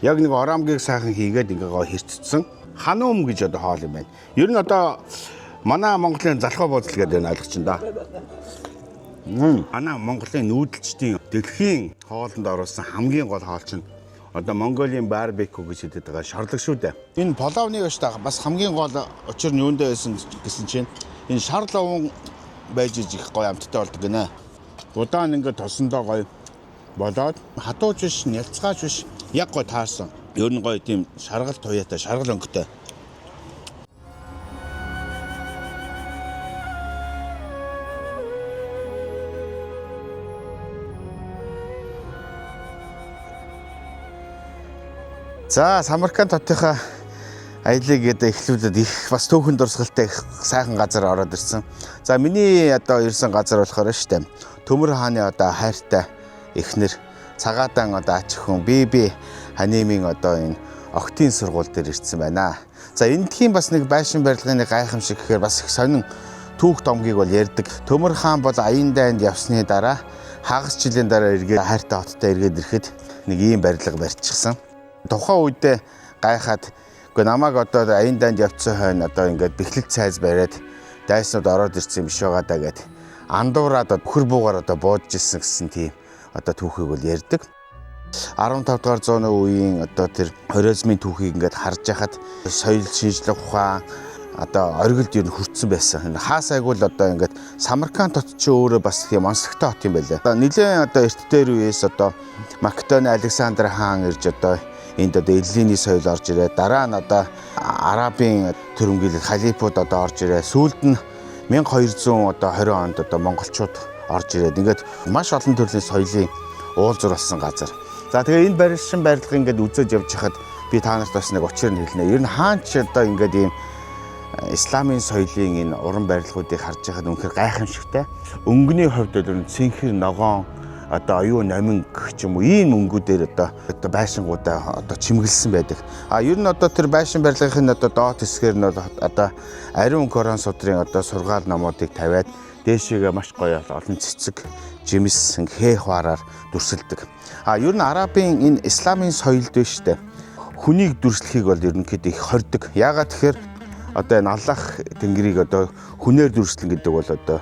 Яг нэг орамгийг сайхан хийгээд ингээ гоо хэрцсэн хануум гэж одоо хоол юм байна. Ер нь одоо манай Монголын залхуу буудлал гэдэг нь ойлгож байна да. Манай Монголын нүүдэлчдийн дэлхийн хоолнд оруулсан хамгийн гол хоол чинь одоо Монголын барбекю гэж хэлдэг байгаа шарлаг шүү дээ. Энэ половны биш та бас хамгийн гол учир нь юундаа байсан гэсэн чинь энэ шар ловон байж их гоё амттай болдог гинэ. Удаан ингээ тосондоо гоё болоод хатууч биш, нялцгаач биш, яг гоё таарсан. Ер нь гоё тийм шаргал туяатай, шаргал өнгөтэй. За, Самарканд хотынхаа аялыг гэдэг эхлүүлээд их бас түүхэн дурсгалтай их сайхан газар ороод ирсэн. За, миний одоо ирсэн газар болохоор штэ. Төмөр хааны одоо хайртай эхнэр цагаадан одоо ач хүн би ханимын одоо энэ октийн сургууль дээр ирсэн байна. За, эндхийн бас нэг байшин барилгын нэг гайхамшиг гэхээр бас их сонин түүх домгийг бол ярьдаг. Төмөр хаан бол аян дайнд явсны дараа хагас жилийн дараа эргээд хайртай хоттой эргээд ирэхэд нэг ийм барилга барьчихсан. Тухайн үедээ гайхаад үгүй намайг одоо аян дайнд явцсан хойно одоо ингээд бэхлэл цайз бариад дайснууд ороод ирсэн юм биш байгаа даа гэд андуураад бөхөр буугаар одоо буудж ирсэн гэсэн тийм одоо түүхийг бол ярьдаг. 15 дугаар зууны үеийн одоо тэр хоризмын түүхийг ингээд харж байхад соёл шинжлэх ухаан одоо оргилд ер нь хүрсэн байсан. Хаасайг бол одоо ингээд Самарканд хот ч өөрөө бас тийм онцлогтой хот юм байлаа. Нилээн одоо эрт дээр үеэс одоо Македоны Александр хаан ирж одоо энд одоо Эллиний соёл орж ирээ. Дараа нь одоо Арабын төрөмгийлэл халифууд одоо орж ирээ. Сүүлд нь 1200 одоо 20 онд одоо монголчууд орж ирээд ингээд маш олон төрлийн соёлын уулзур болсон газар. За тэгээ энэ барилшин барилга ингээд үзэж явж хахад би та нарт бас нэг учрыг хэлнэ. Ер нь хаан ч одоо ингээд ийм исламын соёлын энэ уран барилгуудыг харж байхад үнэхээр гайхамшигтай. Өнгөний хувьд бол цэнхэр ногоон одоо оюун номин гэх ч юм уу ийм өнгүүдээр одоо байшингуудаа одоо чимэглэсэн байдаг. Ер нь одоо тэр байшин барилгын одоо доод хэсгээр нь одоо ариун Коран судрын одоо сургаал номуудыг тавиад дээшээгээ маш гоё олон цэцэг, жимс, хээ хваараар дүрсэлдэг. Ер нь Арабын энэ исламын соёлд биш дээ. Хүнийг дүрслэхийг бол ерөнхийдөө их хордог. Яагаад тэгэхээр одоо энэ Аллах Тэнгэрийг одоо хүнээр дүрслэн гэдэг бол одоо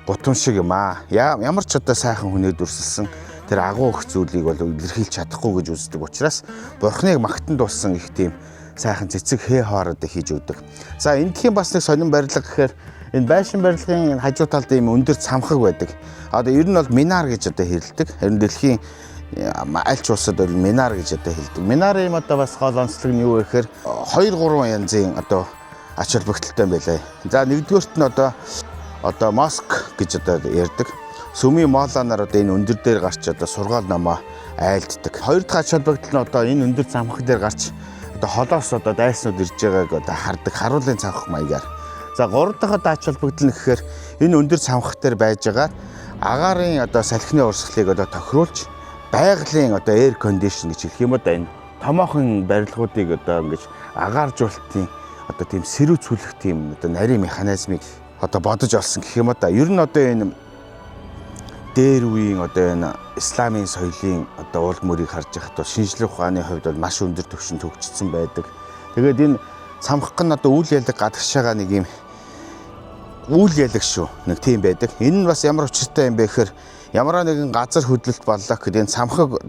гутам шиг юм аа. Ямар ч одоо сайхан хүнээр дүрсэлсэн тэр агуу их зүйлийг бол илэрхийлж чадахгүй гэж үздэг учраас Бурхныг магтан дуулсан их тийм сайхан цэцэг хээ хоороод хийж өгдөг. За эндхийн бас нэг сонин барилга гэхээр энэ байшин барилгын хажуу талд ийм өндөр цамхаг байдаг. Одоо ер нь бол минар гэж одоо хэлдэг. Харин дэлхийн аль ч улсад бол минар гэж одоо хэлдэг. Минарын одоо бас гол онцлог нь юу вэ гэхээр 2-3 янзын одоо ач холбогдолтой байлаа. За нэгдүгээрт нь одоо моск гэж одоо ярьдаг. Сүмийн мооланаар одоо энэ өндөр дээр гарч одоо сургаал номоо айлддаг. Хоёр дахь ач холбогдол нь одоо энэ өндөр цамхаг дээр гарч одоо холоос одоо дайснууд ирж байгааг одоо хардаг харуулын цамхаг маягаар. За гурав дахь одоо ач холбогдол нь гэхээр энэ өндөр цамхаг дээр байж байгаа агаарын одоо салхины урсгалыг одоо тохируулж байгалийн одоо air condition гэж хэлэх юм одоо энэ томоохон барилгуудыг одоо ингэж агааржуулалтын одоо тийм сэрүүцүүлэх тийм одоо нарийн механизмыг одоо бодож олсон гэх юм да. Ер нь одоо энэ дээр үеийн одоо энэ исламын соёлын одоо уул мөрийг харж байхад бол шинжлэх ухааны хувьд бол маш өндөр түвшинд хөгжсөн байдаг. Тэгээд энэ цамхаг нь одоо үйл ялэг гадагш байгаа нэг юм үйл ялэг шүү. Нэг тийм байдаг. Энэ нь бас ямар учиртай юм бэ гэхээр ямар нэгэн газар хөдлөлт боллоо гэхэд энэ цамхаг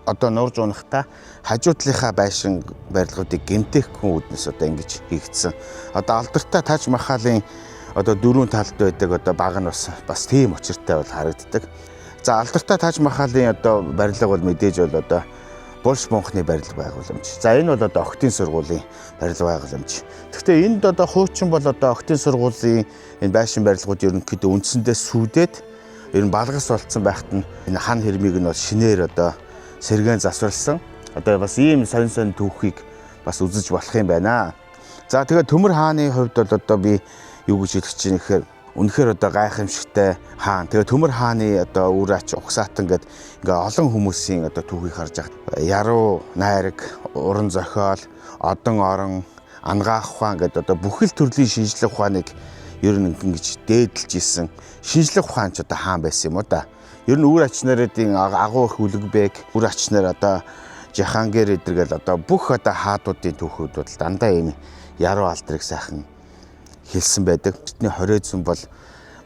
одоо нурж унахтаа хажуудлынхаа байшин барилгуудыг гэмтээхгүй үүднээс одоо ингэж хийгдсэн. Одоо алдартай Таж Махалын одоо дөрвөн талд байдаг одоо баг нь бас тийм учиртай бол харагддаг. За алдартай Таж Махалын одоо барилга бол мэдээж бол одоо Бурж Мунхны барилга байгууламж. За энэ бол одоо Октийн сургуулийн барилга байгууламж. Гэхдээ энд одоо хуучин бол одоо Октийн сургуулийн энэ байшин барилгууд ерөнхийдөө үндсэндээ сүудээд ер нь балгас болцсон байхад нь энэ хан хэрмийг нь бол шинээр одоо сэргэн засварлсан. Одоо бас ийм сонин түүхийг бас үзэж болох юм байна. За тэгээд Төмөр хааны хувьд бол одоо би юу гэж хэлэх чинь гэхээр үнэхээр одоо гайхамшигтай хаан. Тэгээд Төмөр хааны одоо үр ач угсаатан гэдэг ингээ олон хүмүүсийн одоо түүхийг харж байгаа. Яруу, найраг, уран зохиол, одон орон, ангаах ухаан гэдэг одоо бүхэл төрлийн шинжлэх ухааныг ер нь ингэж дээдлж исэн шинжлэх ухаанч одоо хаан байсан юм уу да. Ер нь үр ач нарын агуу их үлгбэг, үр ач нар одоо Жахангэр эдэргээл одоо бүх одоо хаадуудын түүхүүд бол дандаа ийм яруу алдрыг сайхан хэлсэн байдаг. Бидний 20 зүүн бол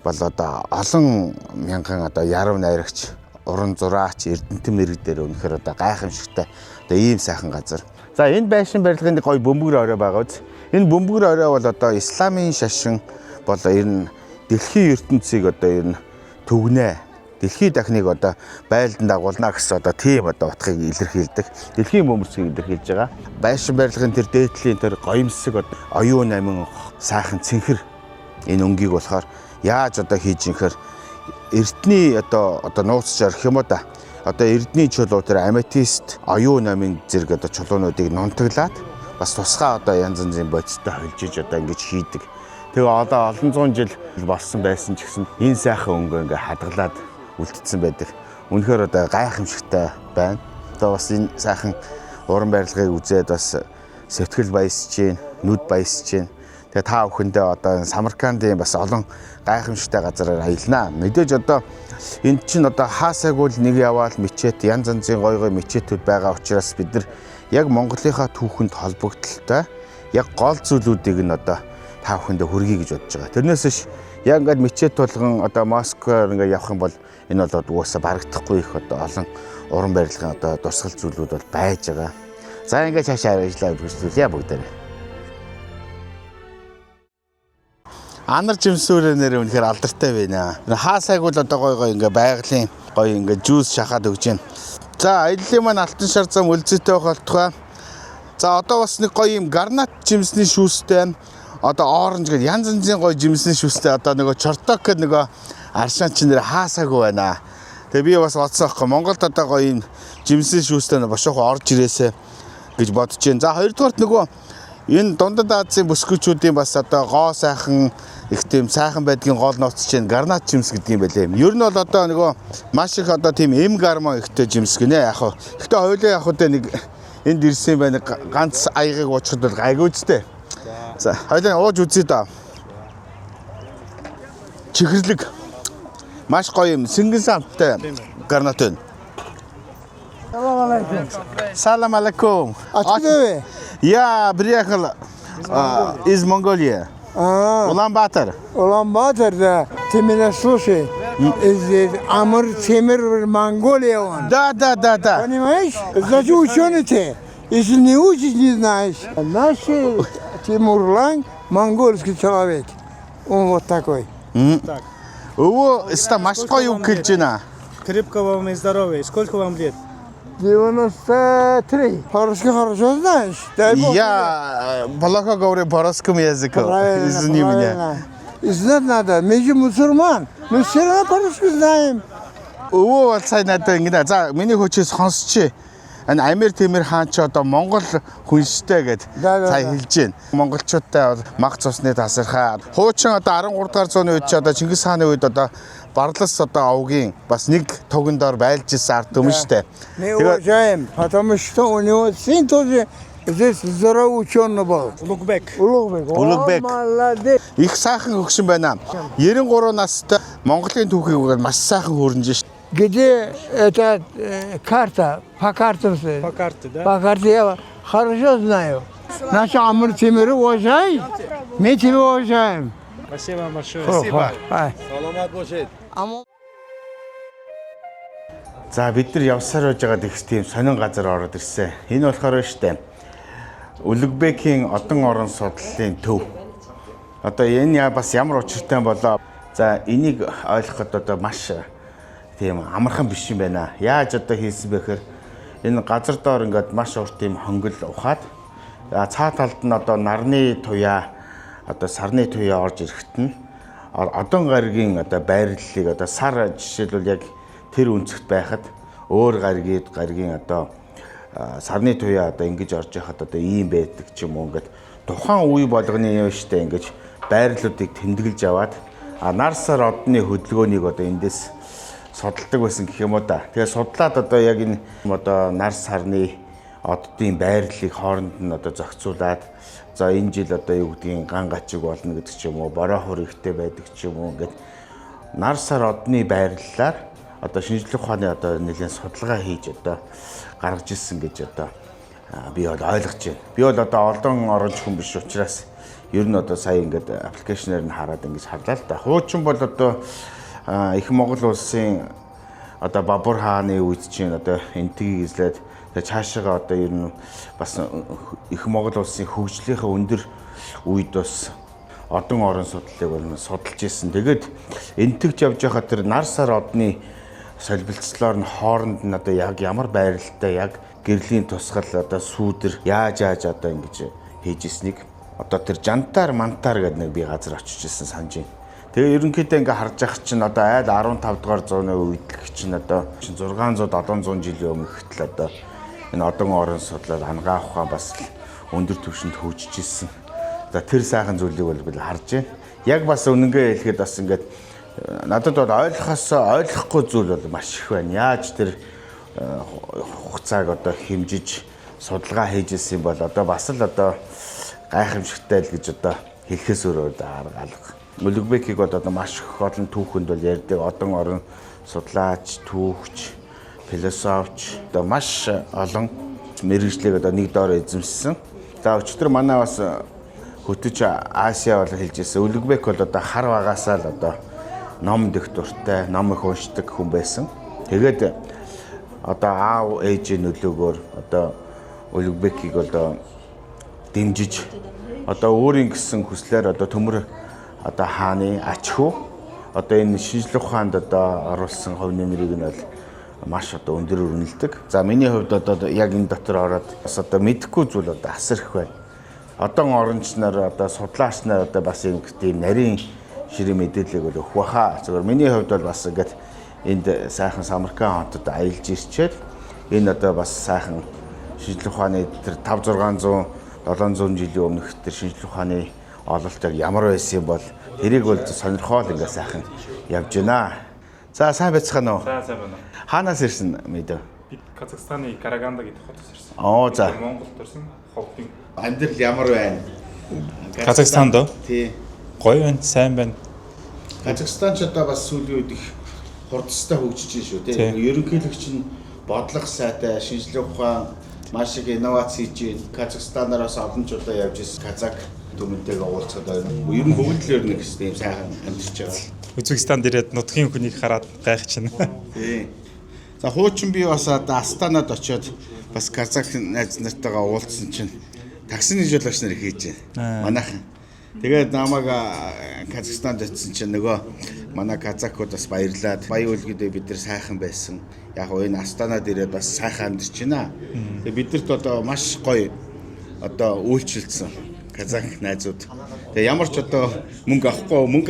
одоо олон мянган одоо яруу найрагч, уран зураач, эрдэнэт мэрэг дээр үнэхээр одоо гайхамшигтай одоо ийм сайхан газар. За энэ байшин барилгын гоё бөмбөр орой байгаа үз. Энэ бөмбөр орой бол одоо исламын шашин бол ер нь дэлхийн ертөнцийг одоо ер нь түгнэ. Дэлхийн дахныг одоо байлдан дагуулна гэсэн одоо тийм одоо утгыг илэрхийлдэг. Дэлхийн бөмбөрцгийг илэрхийлж байгаа. Байшин барилгын тэр дээдлийн тэр гоёмсог оюун амин сайхан цэнхэр энэ өнгийг болохоор яаж одоо хийж инхээр эрдний одоо нууцчаар гэх юм уу да. Одоо эрдний чулуу тэр аметист оюун амин зэрэг одоо чулуунуудыг нунтаглаад бас тусгай одоо янз янзын бодистой холж иж одоо ингэж хийдэг. Тэгээ одоо олон зуун жил болсон байсан ч гэсэн энэ сайхан өнгөө ингээ хадгалаад үлдсэн байдаг. Үнэхээр одоо гайхамшигтай байна. Одоо бас энэ сайхан уран барилгыг үзээд бас сэтгэл баясж гин, нүд баясж гин. Тэгээ та бүхэндээ одоо Самаркандын бас олон гайхамшигтай газараар аялнаа. Мэдээж одоо энд чинь одоо хаасайг бол нэг яваал мечет, янз янзын гой мечетүүд байгаа учраас бид нар яг Монголынхаа түүхэнд холбогдолтой яг гол зүйлүүдийг нь одоо та бүхэндээ хүргэе гэж бодож байгаа. Тэрнээс биш яг ингээд мечет болгон одоо Москваар ингээд явах юм бол энэ бол угаасаа барагдахгүй их одоо олон уран барилгын одоо дурсгал зүйлүүд бол байж байгаа. За ингээд цаашаа ажиллаа үргэлжлүүлье бүгдээрээ. Анар жимсүүрээр нэр үнэхээр алдартай байна. Хаасайг бол одоо гой ингээ байгалийн гой ингээ жуус шахаад өгч байна. За аяллаа маань алтан шар зам үлзээтэй болтугай. За одоо бас нэг гоё юм гарнат жимсний шүүстэй одоо оранж гэдэг янз янзын гоё жимсний шүүстэй одоо нөгөө чорток гэдэг нөгөө аршаан чинь нэр хаасаагүй байна. Тэгээ би бас бодсон аахгүй Монголд одоо гоё юм жимсний шүүстэй бошоохоо орж ирээсэ гэж бодож байна. За хоёрдугаарт нөгөө энэ Дундад Азийн бүсгүйчүүдийн бас одоо гоо сайхан их тийм сайхан байдгийн гол нууц чинь гарнат жимс гэдэг юм байлээ. Ер нь бол одоо нөгөө маш их одоо тийм эм гармон ихтэй жимс гинэ яг хаа. Гэхдээ хоёулаа яг хаа нэг энд ирсэн байна ганц аягыг уучхад бол гайгүй зүтэй. За хоёулаа ууж үзье да. Чихэрлэг маш гоё юм сэнгэн самтай гарнат байна. Салам алейкум. Откуда? Я приехал из Монголии. Улан-Батор. Улан-Батор, да. Ты меня слушай. Из Амур Темир, Монголия он. Да. Понимаешь? Значит, ученый ты. Если не учишь, не знаешь. Наш Тимурлан монгольский человек. Он вот такой. Его стамашко юкельчина. Крепко вам и здоровья. Сколько вам лет? 93. По-русски хорошо знаешь? Дай бог. Я плохо говорю по-русскому языку. Извини меня. Знать надо. Мы же мусульман. Мы все равно по-русски знаем. Өвөө сайн надад ингэнэ. За миний хүчээс сонсч. Энэ Амир Темир хаан ч одоо Монгол хүнштэй гэд цай хэлж байна. Монголчуудтай мах цусны тасархаа. Хуучин одоо 13 дугаар зууны үед ч одоо Чингис хааны үед одоо Барлас одоо овгийн бас нэг тогондор байлж ирсэн ард түмэн штэ. Мы уважаем, потому что у него сын тоже здесь здоровый ученый был. Улугбек. Улугбек. Молодец. Их сайхан хөгшин байна. 93 настай Монголын түүхийг маш сайхан хөрнж штэ. Где эта карта? По карте. По карте, да? По карте я хорошо знаю. Наш Амур Темир уважай. Мы тебя уважаем. Спасибо вам большое. Спасибо. Саламат бошед. За бид нар явсаар байж байгаа их тийм сонин газар ороод ирсэн. Энэ болохоор штэ Улугбекийн одон орон судлалын төв. Одоо энэ бас ямар учиртай болоо. За энийг ойлгоход одоо маш тийм амархан биш юм байна. Яаж одоо хийсэн бэхээр энэ газар доор ингээд маш урт тийм хонгил ухаад цаа талд нь одоо нарны туяа одоо сарны туяа орж ирэхэд нь одон гаригийн одоо байрлалыг одоо сар жишээлбэл яг тэр өнцгт байхад өөр гаригийн одоо сарны туяа одоо ингэж орж яхад одоо ийм байдаг ч юм уу ингээд тухайн үе болгоны юм штэ ингэж байрлалуудыг тэмдэглэж аваад нар сар одны хөдөлгөөнийг одоо эндээс судалдаг байсан гэх юм уу да. Тэгээ судлаад одоо яг энэ одоо нар сарны оддын байрлалыг хооронд нь одоо зохицуулаад за энэ жил одоо юу гэдгийг ган гачиг болно гэдэг ч юм уу бороо хөр ихтэй байдаг ч юм уу ингээд нар сар одны байрлалаар одоо шинжлэх ухааны одоо нэлээд судалгаа хийж одоо гаргаж ирсэн гэж одоо би бол ойлгож байна. Би бол одоо олон оронч хүн биш учраас ер нь одоо сая ингээд аппликейшнээр нь хараад ингэж харлаа л да. Хуучин бол одоо их Монгол улсын одоо Бабур хааны үед чинь одоо энтгийг эзлээд тэгээ цаашаага одоо ер нь бас их Монгол улсын хөгжлийнхээ өндөр үед бас одон орон судлалыг бол судалж ирсэн. Тэгээд энтэгж явж байхад тэр нар сар одны солилцлоор нь хооронд нь одоо яг ямар байралтай яг гэрлийн тусгал одоо сүүдэр яаж одоо ингэж хийж ирснийг одоо тэр жантаар мантаар гэдэг нэг би газар очиж ирсэн санаж байна. Тэгээ ерөнхийдөө ингээ харж байгаа чинь одоо айл 15 дугаар зууны үед чинь одоо 600 700 жилийн өмнө гэтэл одоо энэ одон орон судлал ангаа ухаан бас өндөр түвшинд хөгжиж ирсэн. Одоо тэр сайхан зүйлийг бол би харж байна. Яг бас үнэнгээ хэлэхэд бас ингээд надад бол ойлгохгүй зүйл бол маш их байна. Яаж тэр хугацааг одоо хэмжиж судалгаа хийж ирсэн бол одоо бас л одоо гайхамшигтай л гэж одоо хэлэхээс өөрөө алга. Өлөгбекийг бол одоо маш их олон түүхэнд бол ярьдаг. Одон орон судлаач, түүхч, философч одоо маш олон мэргэжлийг одоо нэг доор эзэмшсэн. За өчигдөр манай бас хөтөж Азиа бол хэлж ирсэн. Өлөгбек бол одоо хар багасаа л одоо ном дэх дуртай, ном их уншдаг хүн байсан. Тэгээд одоо аав ээжийн нөлөөгөөр одоо Өлөгбекийг одоо дэмжиж одоо өөрийн гэсэн хүслээр одоо төмөр одоо хааны ач хүү одоо энэ шинжлэх ухаанд одоо оруулсан хувь нэмрийг нь бол маш одоо өндөр өрнөлдөг. За миний хувьд одоо яг энэ дотор ороод бас одоо мэдэхгүй зүйл одоо асар их байна. Одон оронч нар одоо судлаач нар одоо бас ийм нарийн ширээ мэдээллийг бол өгөх баха. Зөвхөн миний хувьд бол бас ингээд энд сайхан Самарканд хотод аялж ирчээд энэ одоо бас сайхан шинжлэх ухааны тэр 5 600 700 жилийн өмнөх тэр шинжлэх ухааны ололт яг ямар байсан бол тэрийг бол сонирхол ингээ сайхан явж байна. За сайн байцгаана уу? За сайн байна. Хаанаас ирсэн мэдээ? Бид Казахстаны Караганда гэдэг хотоос ирсэн. Оо за. Монголд ирсэн. Ховдын. Амьдрал ямар байна? Казахстанд уу? Тий. Гоё байна, сайн байна. Казахстан ч одоо бас сүүлийн үед их хурдстай хөгжиж байна шүү тий. Ерөнхийлөгч нь бодлого сайтай, шинжлэх ухаан маш их инновац хийж байна. Казахстанараас олон ч удаа явж ирсэн. Казак түмэнтэйгээ уулзаад байна. Ер нь бүгд л нэг тийм сайхан амьдарч байгаа. Үзбекистанд ирээд нутгийн хүнийг хараад гайхчихна. Тий. За хуучин би бас одоо Астанад очиод бас казак найз нартайгаа уулзсан чинь таксины жолооч нар хийж байна. Манайхан. Тэгээд намайг Казахстанд очисон чинь нөгөө манай казакууд бас баярлаад баян үлгэдээ бид нар сайхан байсан. Яг нь энэ Астанад ирээд бас сайхан амьдарч байна. Тэгээд бидэрт одоо маш гоё одоо үйлчлэлсэн казак найзууд. Тэгээ ямар ч одоо мөнгө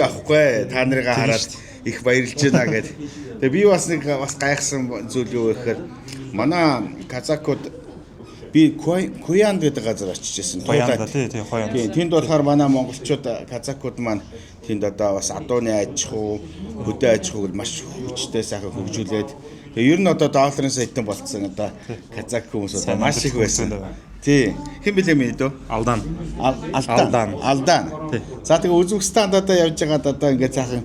авахгүй та нарыг хараад их баярлж байна гэд. Тэгээ би бас нэг бас гайхсан зүйл юу гэхээр манай казакууд би Куянд гэдэг газар очиж ирсэн. Хоянд тий Хоянд. Тэнд болохоор манай монголчууд казакууд маань тэнд одоо бас адууны аж ахуй, хөдөө аж ахуйг маш хүчтэй сайхан хөгжүүлээд тэгээ ер нь одоо долларын сайтан болцсон одоо казак хүмүүс одоо маш их байсан. Тий. Хэн блэ минь дөө? Алдан. Алдан. За тэгээ Үзбекистанд одоо явж байгаад одоо ингээд сайхан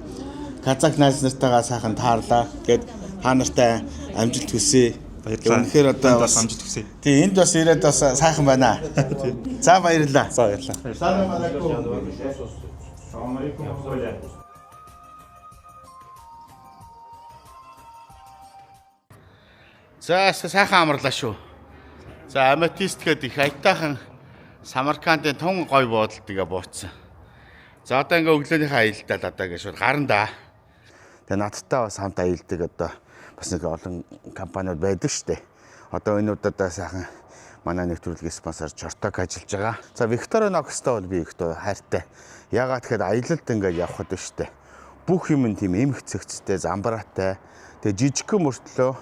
казак найз нартайгаа сайхан таарлаа. Тэгээд та нартай амжилт хүсье. Баярлалаа. Үнэхээр одоо бас амжилт хүсье. Тий, энд бас ирээд бас сайхан байна. За баярлалаа. За баярлалаа. Салам алейкум. Салам алейкум. За сайхан амарлаа шүү. За аметист гэдэг их аятайхан Самаркандын тун гой буудалтыгаа бууцсан. За одоо ингээ өглөөнийхөө аялалдаа одоо ингэ шууд гарна да. Тэгээ надтай бас хамт аялдаг одоо бас нэг олон компаниуд байдаг штэ. Одоо энэ удаа сайхан манай нэвтрүүлгийн спонсор Чорток ажиллаж байгаа. За Victorinox-тай бол би их хайртай. Ягаад тэгэхээр аялалд ингээ явхад штэ. Бүх юм тийм эмх цэгцтэй, замбараатай. Тэгээ жижигхэн мөртлөө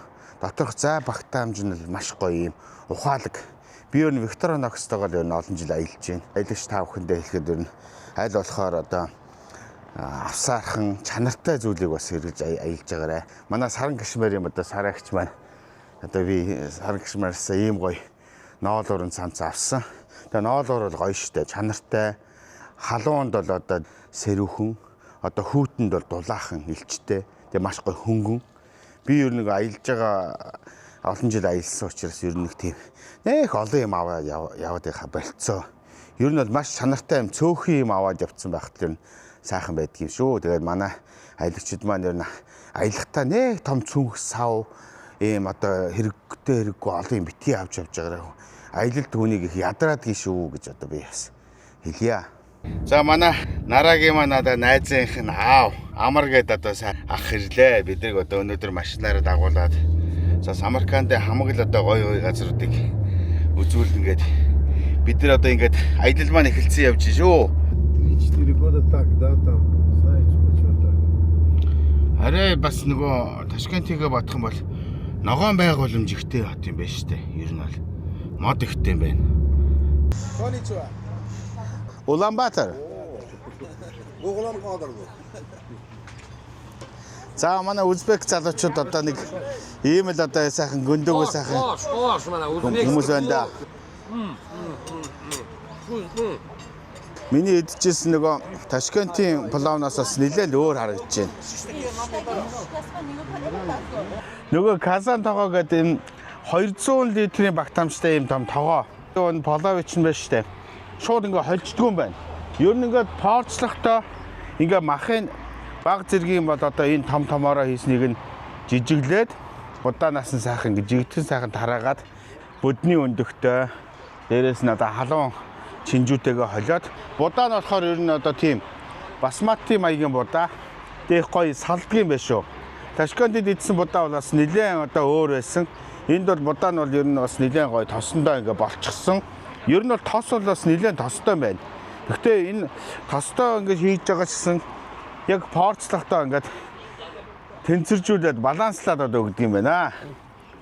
доторх зай багтаамж нь маш гоё юм. Ухаалаг. Би ер нь Victorinox-тойгоо ер нь олон жил аялж байна. Аялагч та бүхэндээ хэлэхэд ер нь аль болохоор одоо авсаархан чанартай зүйлийг бас хэрэгж аялж байгаарэ. Манай Саран Кашмир юм одоо сараагч маань одоо би Саран Кашмираас ийм гоё ноолуурын цамц авсан. Тэгээ ноолуур бол гоё штэ, чанартай. Халуунд бол одоо сэрүүхэн, одоо хүүтэнд бол дулаахан, илчтэй. Тэгээ маш гоё хөнгөн. Би ер нь аялж байгаа олон жил аялсан учраас ер нь нэг тийм нэх олон юм аваад яваад байха болцоо. Ер нь бол маш чанартай юм цөөхөн юм аваад явцсан байхад ер нь сайхан байдгийм шүү. Тэгээд манай аялагчид маань ер нь аялахтаа нэг том цүнх сав ийм одоо хэрэггүй олон юм битгий авч явж байгаараа аялалд түүнийг их ядраадгийн шүү гэж одоо би бас хэлье. За манай нарагийн маань одоо найзынх нь аав амар гээд одоо ах ирлээ. Биднийг одоо өнөөдөр машинаараа дагуулад за Самарканд хамаг л одоо гоё газруудыг үзүүлнэ гээд бид нар одоо ингээд аялал маань эхэлсэн явж шүү. 4 года так, да, там, знаете, почему-то. Арай бас нөгөө Ташкентийгээ бодох юм бол ногоон байгууламж ихтэй хот юм байна штэ. Ер нь бол мод ихтэй юм байна. Улаанбаатар. За манай Узбек залуучууд одоо нэг ийм л одоо сайхан гөндөгөө сайхан хүмүүс байна да. Миний идчихсэн нөгөө Ташкентийн плавнаас бас нэлээд өөр харагдаж байна. Нөгөө Казан тогоо гэдэг юм 200 литрийн багтаамжтай юм том тогоо. Энэ полович нь байна штэ. Шууд ингээ холждгүй юм байна. Ер нь ингээд порцлохдоо ингээ махын баг зэргийн бол одоо энэ том томороо хийснийг нь жижиглээд удаанаас нь сайхан ингээ жигдхэн сайхан тараагаад бүдний өндөгтэй дээрээс нь одоо халуун чинжүүтэйгээ холиод будаа нь болохоор ер нь одоо тийм басмати маягийн будаа дэх гоё салдгийн байх шүү. Ташкентид идсэн будаа бол бас нэлээд одоо өөр байсан. Энд бол будаа нь бол ер нь бас нэлээд гоё тосондоо ингээ болчихсон. Ер нь бол тос бол бас нэлээд тостой байна. Гэхдээ энэ тостой ингээ хийж байгаа гэсэн яг порцлохдоо ингээд тэнцэржүүлээд баланслаад одоо өгдөг юм байна.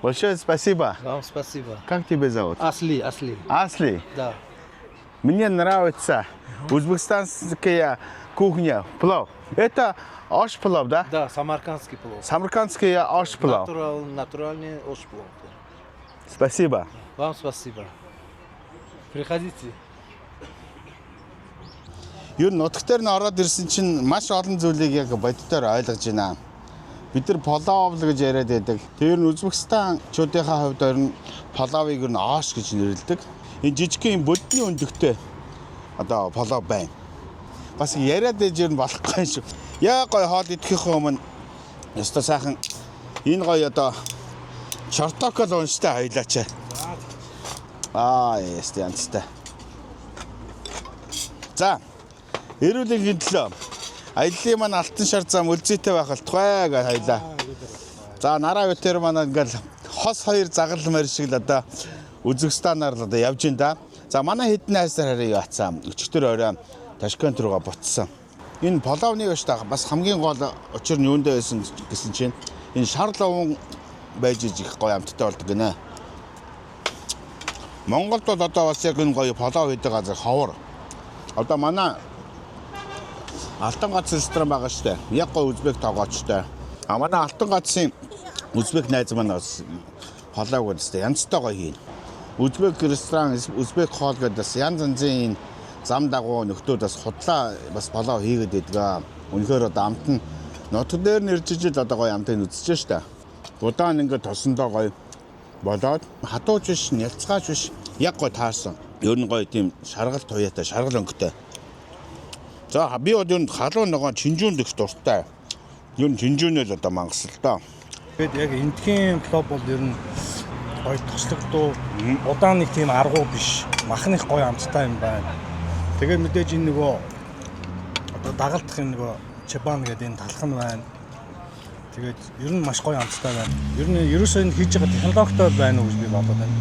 Большое спасибо. Вам спасибо. Как тебя зовут? Асли. Асли. Да. Мне нравится узбекстанская кухня, плов. Это ош плов, да? Да, самаркандский плов. Самаркандский ош плов. Натуральный ош плов. Спасибо. Вам спасибо. Приходите. Ер нь нутагтэр нь ороод ирсэн чинь маш олон зүйлийг яг боддоор ойлгож байна. Бид нар полов гэж яриад байдаг. Тэр нь Узбекистанчуудынхаа хувьд ер нь половыг ер нь ош гэж нэрлэдэг. Энэ жижигхэн бүдний өндөгтэй одоо полов байна. Бас яриад ээж ер нь болохгүй шүү. Яа гой хоол идэхийнхээ өмнө ёстой сайхан энэ гой одоо чортокол унштай хоёлаач. Ястай янзтай. За эрүүлэнгийн төлөө аяллаа маань алтан шар зам үлзийтэй байх болтугай гэж хоёлаа. За нараа битэр маань ингээл хос хоёр загалмаар шиг л одоо Үзбекистанаар л одоо явж ин да. За манай хэдэн найсаар харъя яцсан. Өчигдөр орой Ташкент руугаа буцсан. Энэ половны биш та бас хамгийн гол учир нь юундээ байсан гэсэн чинь энэ шар ловон байж их гоё амттай болдог гинэ. Монголд бол одоо бас яг энэ гоё полов хийдэг газар ховор. Одоо манай Алтан гац ресторан байгаа штэ. Яг гоё үзбек тоогоочтой. Манай Алтан гацын үзбек найз маань бас полов гэдэгтэй янзтай гоё хийн. Үзбек ресторан, үзбек хоол гэдэг бас янз янзын зам дагуу нөхдүүд бас худлаа бас полов хийгээд байдаг. Үнэхээр одоо амт нь нутаг дээр нэржиж л одоо гоё амтыг үзэж штэ. Будаа нь ингээд тосондоо гоё болоод хатууч биш, нялцгаач биш. Яг гоё таарсан. Ер нь гоё тийм шаргал туяатай, шаргал өнгөтэй. За би бол ер нь халуун нөгөө чинжүүнд их дуртай. Ер нь чинжүүнэл одоо мангас л доо. Тэгээд яг эндхийн плов бол ер нь гоё тослогдуу, удаан нэг тийм аргуу биш. Махных гоё амттай юм байна. Тэгээд мэдээж энэ нөгөө одоо дагалдах энэ нөгөө чабан гэдэг энэ талхан байна. Тэгээд ер нь маш гоё амттай байна. Ер нь ерөөсөө энэ хийж байгаа технологитой байна уу гэж би бодоод байна.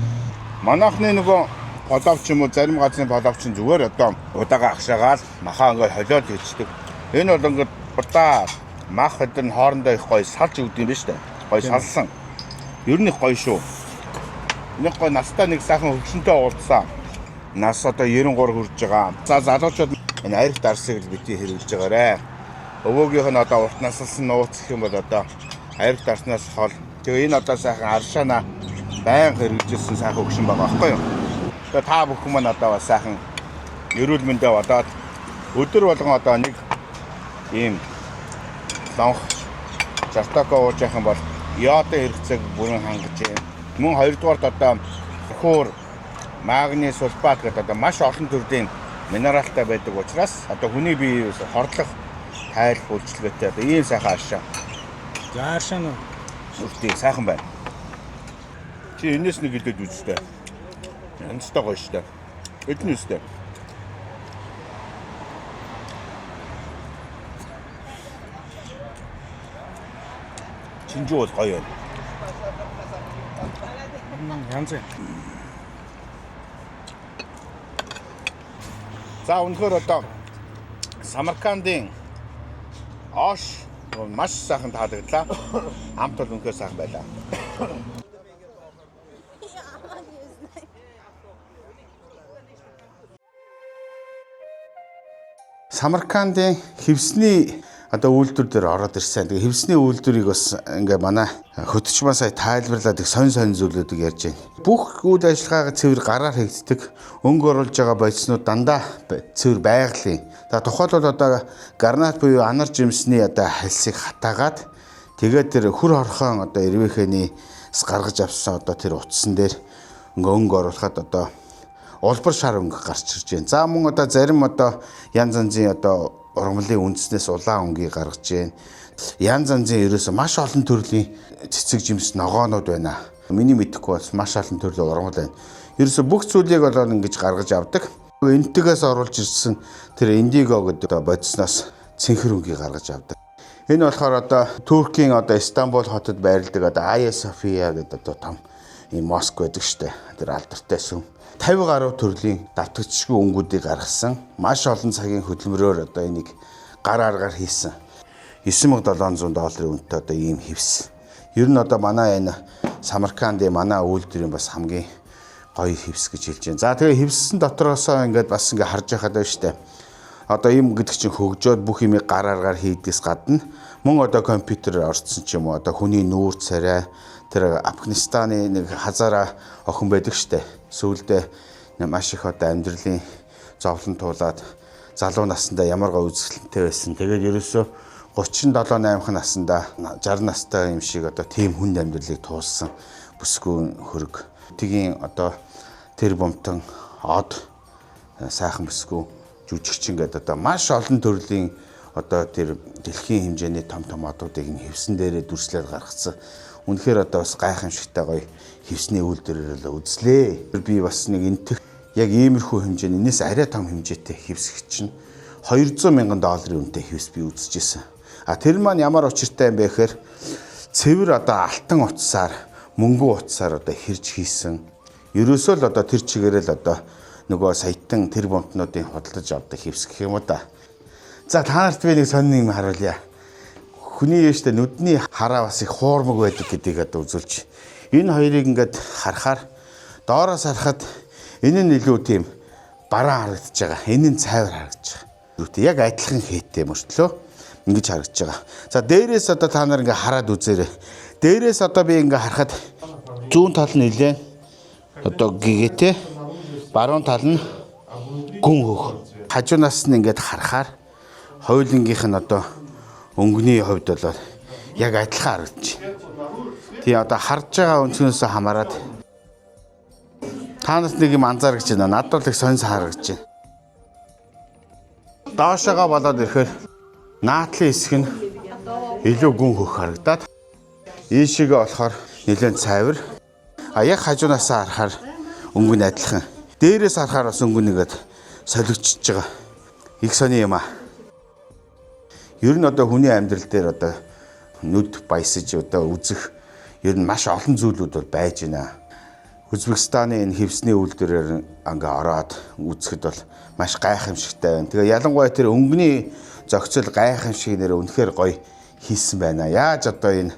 Манайхны нөгөө половч юм уу зарим газрын половч зүгээр одоо удаага агшаагаал махаа ингээд холиод хийдэг. Энэ бол ингээд будаа мах өдөр нь хоорондоо их гоё салж өгдөг юм ба штэ. Гоё салсан. Ер нь их гоё шүү. Нэг гоё настай нэг сайхан хөвгшөнтэй уулзсан. Нас одоо 93 хүрж байгаа. За залуучууд энэ арх дарсыг бити хэрэгжилж байгаарэ. Өвөөгийнх нь одоо урт насалсан нууц гэх юм бол одоо арх дарснаас хол. Тэгээ энэ одоо сайхан аршаана байн хэрэгжилсэн сайхан хөвгшин байгаа байхгүй юу? Тэгээ та бүхэн маань одоо бас сайхан эрүүл мэндэ бодоод өдөр болгон одоо нэг ийм лонх жартако ууж явах юм бол йодын хэрэгцээг бүрэн хангаж байна. Мөн хоёрдугаарт одоо хуур, магний сульфат гэдэг одоо маш олон төрлийн минералтай байдаг учраас одоо хүний бие хордлох тайл үйлчлэгээтэй одоо ийм сайхан аршаа. За аршаа нь Үртий сайхан байна. Чи энэс нэг идээд үзтээ. Янзтай гоё штэ. Эдэн үстэй. Чинжүү бол гоё байна. янз юм. За үнэхээр одоо Самаркандын Ош маш сайхан таалагдлаа. Амт бол үнэхээр сайхан байлаа. Самаркандын хевсний одоо үйлдвэр дээр ороод ирсэн. Тэгээ хевсний үйлдвэрийг бас ингээ манай хөтчмаа сая тайлбарлаад их сонь зүйлүүдийг ярьж байна. Бүх үйл ажиллагаагаа цэвэр гараар хийгддэг. Өнгө оруулж байгаа бодиснууд дандаа цэвэр байгалийн. За тухайлбал одоо гарнат буюу анар жимсний одоо хальсыг хатаагаад тэгээд тэр хүр хорхон одоо эрвэхэнийс гаргаж авсан одоо тэр утсан дээр өнгө оруулахад одоо улбар шар өнгө гарч ирж байна. За мөн одоо зарим одоо янз янзын одоо ургамлын үндснээс улаан өнгийг гаргаж байна. Янз янзын ерөөсө маш олон төрлийн цэцэг жимс ногоонууд байна. Миний мэдэхгүй бас маш олон төрлийн ургамал байна. Ерөөсө бүх зүйлийг болоо ингэж гаргаж авдаг. Энтгээс оруулж ирсэн тэр индиго гэдэг бодисноос цэнхэр өнгийг гаргаж авдаг. Энэ болохоор одоо Туркийн одоо Стамбул хотод байрладаг одоо Айя София гэдэг одоо том ийм моск байдаг штэ. Тэр алдартай сүм. 50 гаруй төрлийн давтагдчихгүй өнгүүдийг гаргасан. Маш олон цагийн хөдөлмөрөөр одоо энийг гар аргаар хийсэн. $9700 үнэтэй одоо ийм хевс. Ер нь одоо манай энэ Самаркандын манай үйлдвэрийн бас хамгийн гоё хевс гэж хэлж байна. За тэгээ хевссэн дотроосоо ингээд бас ингээд харж байхад байна штэ. Одоо ийм гэдэг чинь хөгжөөд бүх юмыг гар аргаар хийдгээс гадна мөн одоо компьютерээр орцсон ч юм уу одоо хүний нүүр царай тэр Афганистаны нэг хазара охин байдаг штэ. Сүүлдээ маш их одоо амьдралын зовлон туулаад залуу наснда ямар гоо үзэсгэлэнтэй байсан. Тэгээд ерөөсөө 37-8 наснда 60 настай юм шиг одоо тийм хүнд амьдралыг туулсан бүсгүй хөрөг. Тгийн одоо тэр бомтон од сайхан бүсгүй жүжигчин гэдэг одоо маш олон төрлийн одоо тэр дэлхийн хэмжээний том одуудыг нь хевсэн дээрээ дүрслээд гаргацсан. Үнэхээр одоо бас гайхамшигтай гоё хевсний үйлдвэрээр л үзлээ. Би бас нэг энтэх яг иймэрхүү хэмжээний энэс арай том хэмжээтэй хевсгч чинь $200,000 үнэтэй хевс би үзчихсэн. А тэр маань ямар учиртай юм бэ гэхээр цэвэр одоо алтан утсаар, мөнгөн утсаар одоо хэрж хийсэн. Ерөөсөө л одоо тэр чигээрэл одоо нөгөө саятан тэр бомтнуудын худалдаж авдаг хевс гэх юм уу да. За та нарт би нэг сонин юм харуулъя. Хүний яштай нүдний хараа бас их хуурмаг байдаг гэдгийг одоо үзүүлж. Энэ хоёрыг ингээд харахаар доороос харахад энэ нь илүү тийм бараан харагдаж байгаа. Энэ нь цайвар харагдаж байгаа. Яг адилхан хээтэй мөртлөө ингэж харагдаж байгаа. За дээрээс одоо та нар ингээд хараад үзээрэй. Дээрээс одоо би ингээд харахад зүүн тал нь нэлээ одоо гэгээтэй, баруун тал нь гүн хөх. Хажуунаас нь ингээд харахаар хоёулынгийнх нь одоо өнгөний хувьд бол яг адилхан харагдаж байна. Тэгээ одоо харж байгаа өнцгөөс хамаарат та нарт нэг юм анзаарч байна. Надад бол их сонь харагдаж байна. Доошоогоо болоод ирэхээр наатлын хэсэг нь илүү гүн хөх харагдаад ийшээгээ болохоор нэлээд цайвар. А яг хажуунаас харахаар өнгө нь адилхан. Дээрээс харахаар бас өнгө нэгээд солигдчихж байгаа. Их сони юм аа. Ер нь одоо хүний амьдрал дээр одоо нүд баясаж одоо үзэх ер нь маш олон зүйлүүд бол байж байна. Узбекистаны энэ хевсний үйлдвэрээр ингээ ороод үзэхэд бол маш гайхамшигтай байна. Тэгээ ялангуяа тэр өнгөний зохицол гайхамшиг нэр үнэхээр гоё хийсэн байна. Яаж одоо энэ